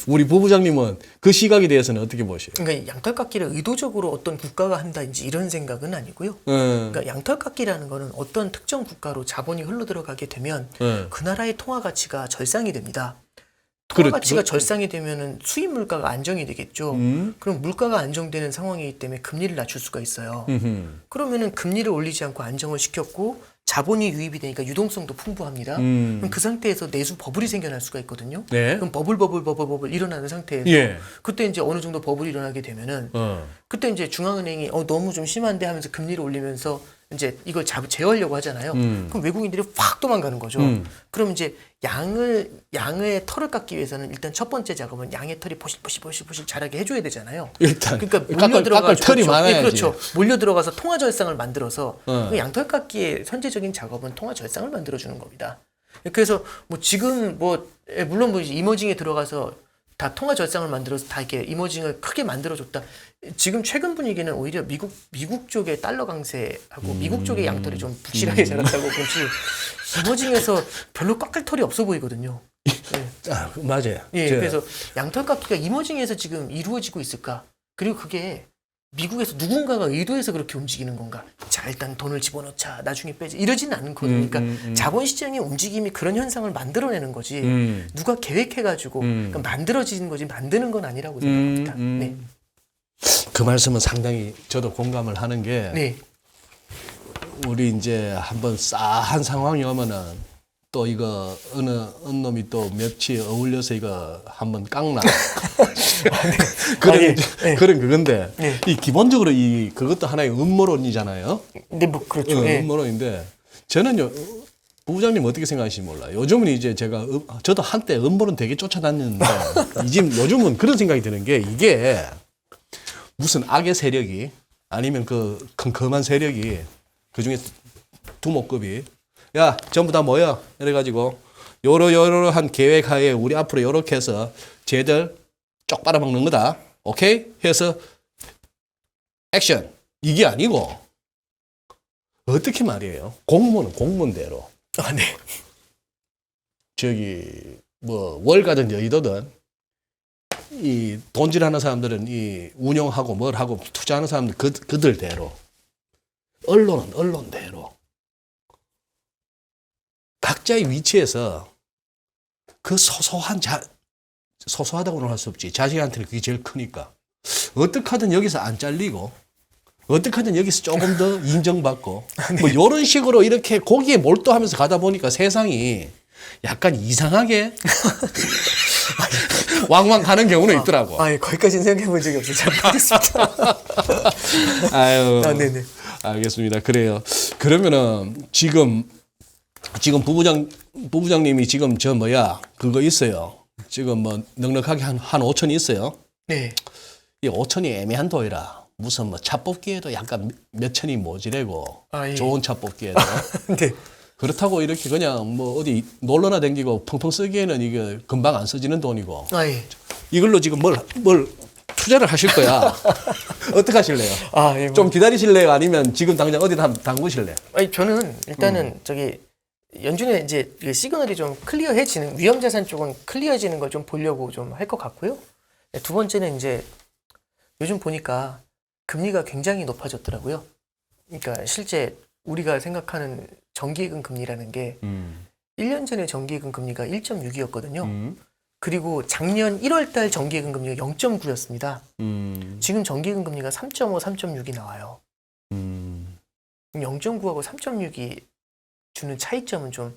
우리 부부장님은 그 시각에 대해서는 어떻게 보세요? 그러니까 양털깎기를 의도적으로 어떤 국가가 한다든지 이런 생각은 아니고요. 그러니까 양털깎기라는 거는 어떤 특정 국가로 자본이 흘러들어가게 되면 그 나라의 통화 가치가 절상이 됩니다. 통화 가치가 절상이 되면은 수입 물가가 안정이 되겠죠. 그럼 물가가 안정되는 상황이기 때문에 금리를 낮출 수가 있어요. 그러면은 금리를 올리지 않고 안정을 시켰고 자본이 유입이 되니까 유동성도 풍부합니다. 그럼 그 상태에서 내수 버블이 생겨날 수가 있거든요. 네. 그럼 버블 일어나는 상태에서 그때 이제 어느 정도 버블이 일어나게 되면은 그때 이제 중앙은행이 너무 좀 심한데 하면서 금리를 올리면서 이제 이걸 제어하려고 하잖아요. 그럼 외국인들이 확 도망가는 거죠. 그럼 이제 양의 털을 깎기 위해서는 일단 첫 번째 작업은 양의 털이 보실보실 자라게 해줘야 되잖아요. 일단 그러니까 몰려 들어가서 털이 많아야지. 그렇죠. 몰려 들어가서 통화 절상을 만들어서 그 양털 깎기의 선제적인 작업은 통화 절상을 만들어주는 겁니다. 그래서 뭐 지금 물론 이머징에 들어가서 다 통화 절상을 만들어서 다 이렇게 이머징을 크게 만들어줬다. 지금 최근 분위기는 오히려 미국 쪽의 달러 강세하고 미국 쪽의 양털이 좀 부실하게 자랐다고 보지 이머징에서 별로 깎을 털이 없어 보이거든요. 맞아요. 그래서 양털 깎기가 이머징에서 지금 이루어지고 있을까? 그리고 그게 미국에서 누군가가 의도해서 그렇게 움직이는 건가? 자, 일단 돈을 집어넣자, 나중에 빼자. 이러지는 않는 거예요. 그러니까 자본시장의 움직임이 그런 현상을 만들어내는 거지. 누가 계획해가지고 그러니까 만들어지는 거지 만드는 건 아니라고 생각합니다. 네. 그 말씀은 상당히 저도 공감을 하는 게 네. 우리 이제 한번 싸한 상황이 오면은 또 이거 어느 놈이 또 며칠 어울려서 이거 한번 깡나 그런 네. 그런 그건데 네. 이 기본적으로 이 그것도 하나의 음모론이잖아요. 네, 뭐 그렇죠. 네. 음모론인데 저는요 부부장님 어떻게 생각하실지 몰라요. 요즘은 이제 저도 한때 음모론 되게 쫓아다녔는데 요즘은 그런 생각이 드는 게 이게 무슨 악의 세력이 아니면 그 컴컴한 세력이 그 중에 두목급이 야 전부 다 모여 이래가지고 요러한 계획하에 우리 앞으로 요렇게 해서 쟤들 쪽 빨아먹는 거다 오케이 해서 액션 이게 아니고 어떻게 말이에요 공무원은 공무원대로 아, 네. 저기 뭐 월가든 여의도든 이 돈질하는 사람들은 이 운영하고 뭘 하고 투자하는 사람들 그들대로 언론은 언론대로 각자의 위치에서 그 소소하다고는 할 수 없지 자식한테는 그게 제일 크니까 어떻게 하든 여기서 안 잘리고 어떻게 하든 여기서 조금 더 인정받고 뭐 이런 식으로 이렇게 거기에 몰두하면서 가다 보니까 세상이 약간 이상하게 왕왕 가는 경우는 있더라고. 아, 예, 거기까지는 생각해 본 적이 없어요. 잘 모르겠습니다. 아유. 아, 네네. 알겠습니다. 그래요. 그러면은 지금 부부장님이 지금 그거 있어요. 지금 뭐 넉넉하게 한 5천이 있어요. 네. 이 5천이 애매한 도이라. 무슨 뭐 차 뽑기에도 약간 몇 천이 모자라고. 아, 예. 좋은 차 뽑기에도. 네. 그렇다고 이렇게 그냥 뭐 어디 놀러나 댕기고 펑펑 쓰기에는 이게 금방 안 써지는 돈이고. 아, 예. 이걸로 지금 뭘 투자를 하실 거야. 어떻게 하실래요? 아, 예. 뭐. 좀 기다리실래요? 아니면 지금 당장 어디다 한번 담그실래요? 아니, 저는 일단은 저기 연준에 이제 이 시그널이 좀 클리어해지는 위험 자산 쪽은 클리어해지는 걸 좀 보려고 좀 할 것 같고요. 네, 두 번째는 이제 요즘 보니까 금리가 굉장히 높아졌더라고요. 그러니까 실제 우리가 생각하는 정기예금 금리라는 게 1년 전에 정기예금 금리가 1.6이었거든요. 그리고 작년 1월 달 정기예금 금리가 0.9였습니다. 지금 정기예금 금리가 3.5, 3.6이 나와요. 0.9하고 3.6이 주는 차이점은 좀,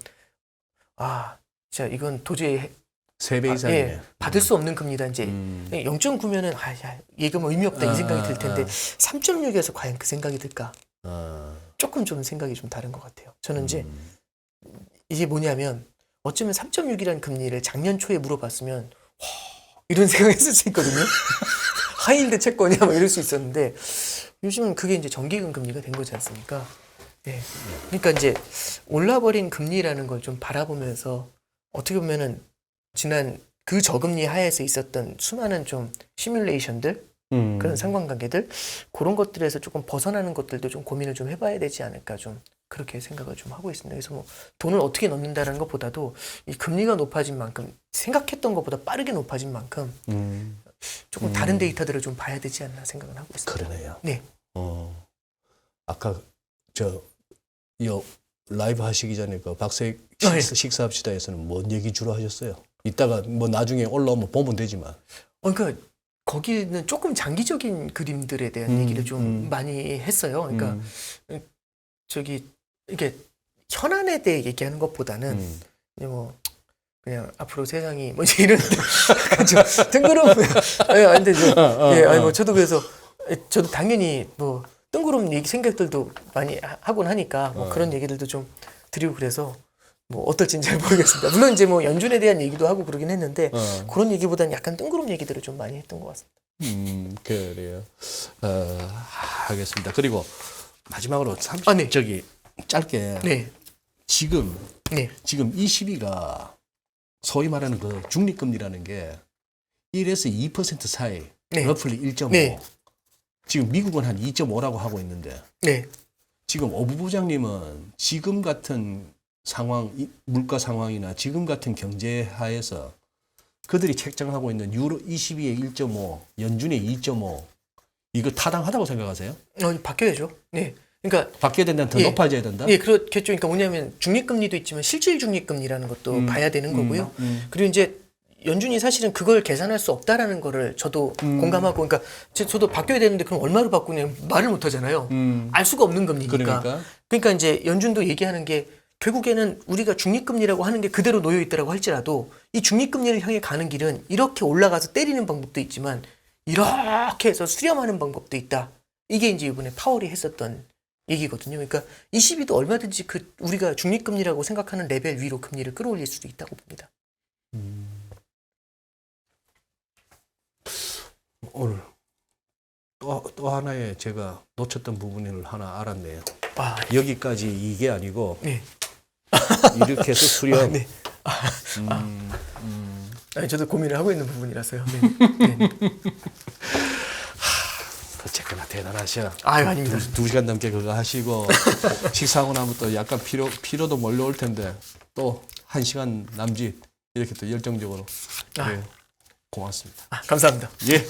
진짜 이건 도저히 3배 이상이네. 예, 받을 수 없는 금리다. 이제 0.9면은 예금 의미 없다 이 생각이 들 텐데 3.6에서 과연 그 생각이 들까? 조금 좀 생각이 좀 다른 것 같아요. 저는 이제 이게 뭐냐면 어쩌면 3.6이라는 금리를 작년 초에 물어봤으면 이런 생각했을 수 있거든요. 하이힐드 채권이야 뭐 이럴 수 있었는데 요즘은 그게 이제 정기예금 금리가 된 거지 않습니까? 네. 그러니까 이제 올라버린 금리라는 걸 좀 바라보면서 어떻게 보면은 지난 그 저금리 하에서 있었던 수많은 좀 시뮬레이션들 그런 상관관계들 그런 것들에서 조금 벗어나는 것들도 좀 고민을 좀 해봐야 되지 않을까 좀 그렇게 생각을 좀 하고 있습니다. 그래서 뭐 돈을 어떻게 넣는다라는 것보다도 이 금리가 높아진 만큼 생각했던 것보다 빠르게 높아진 만큼 조금 다른 데이터들을 좀 봐야 되지 않나 생각을 하고 있습니다. 그러네요. 네. 아까 요 라이브 하시기 전에 그 박사익 식사합시다에서는 뭔 얘기 주로 하셨어요? 이따가 뭐 나중에 올라오면 보면 되지만. 그러니까 거기는 조금 장기적인 그림들에 대한 얘기를 좀 많이 했어요. 그러니까 저기 이게 현안에 대해 얘기하는 것보다는 뭐 그냥 앞으로 세상이 뭐 이런 좀 뜬구름 근데 아니 뭐 저도 그래서 저도 당연히 뭐 뜬구름 얘기 생각들도 많이 하곤 하니까 뭐 그런 얘기들도 좀 드리고 그래서 뭐 어떨지는 잘 모르겠습니다. 물론 이제 뭐 연준에 대한 얘기도 하고 그러긴 했는데 그런 얘기보다는 약간 뜬구름 얘기들을 좀 많이 했던 것 같습니다. 그래요. 알겠습니다. 그리고 마지막으로 네. 저기 짧게 네. 지금 네. 지금 이 시비가 소위 말하는 그 중립금리라는 게 1에서 2% 사이, 네. 러플리 1.5. 네. 지금 미국은 한 2.5라고 하고 있는데 네. 지금 오 부부장님은 지금 같은 상황, 물가 상황이나 지금 같은 경제 하에서 그들이 책정하고 있는 유로 22의 1.5, 연준의 2.5 이거 타당하다고 생각하세요? 바뀌어야죠. 네. 그러니까 바뀌어야 된다, 더 높아져야 된다? 예, 그렇겠죠. 그러니까 뭐냐면 중립금리도 있지만 실질 중립금리라는 것도 봐야 되는 거고요. 그리고 이제 연준이 사실은 그걸 계산할 수 없다라는 거를 저도 공감하고, 그러니까 저도 바뀌어야 되는데 그럼 얼마로 바꾸냐 말을 못 하잖아요. 알 수가 없는 금리니까. 그러니까 이제 연준도 얘기하는 게 결국에는 우리가 중립금리라고 하는 게 그대로 놓여 있다라고 할지라도 이 중립금리를 향해 가는 길은 이렇게 올라가서 때리는 방법도 있지만 이렇게 해서 수렴하는 방법도 있다. 이게 이제 이번에 파월이 했었던 얘기거든요. 그러니까 ECB도 얼마든지 그 우리가 중립금리라고 생각하는 레벨 위로 금리를 끌어올릴 수도 있다고 봅니다. 오늘 또 하나의 제가 놓쳤던 부분을 하나 알았네요. 아, 여기까지 이게 아니고 네. 이렇게 해서 수렴. 네. 아니, 저도 고민을 하고 있는 부분이라서요. 네. 네. 어쨌거나 대단하셔. 아유, 아닙니다. 두 시간 넘게 그거 하시고 식사하고 나면 또 약간 피로도 몰려올 텐데 또 1시간 남짓 이렇게 또 열정적으로. 네. 고맙습니다. 감사합니다. 예.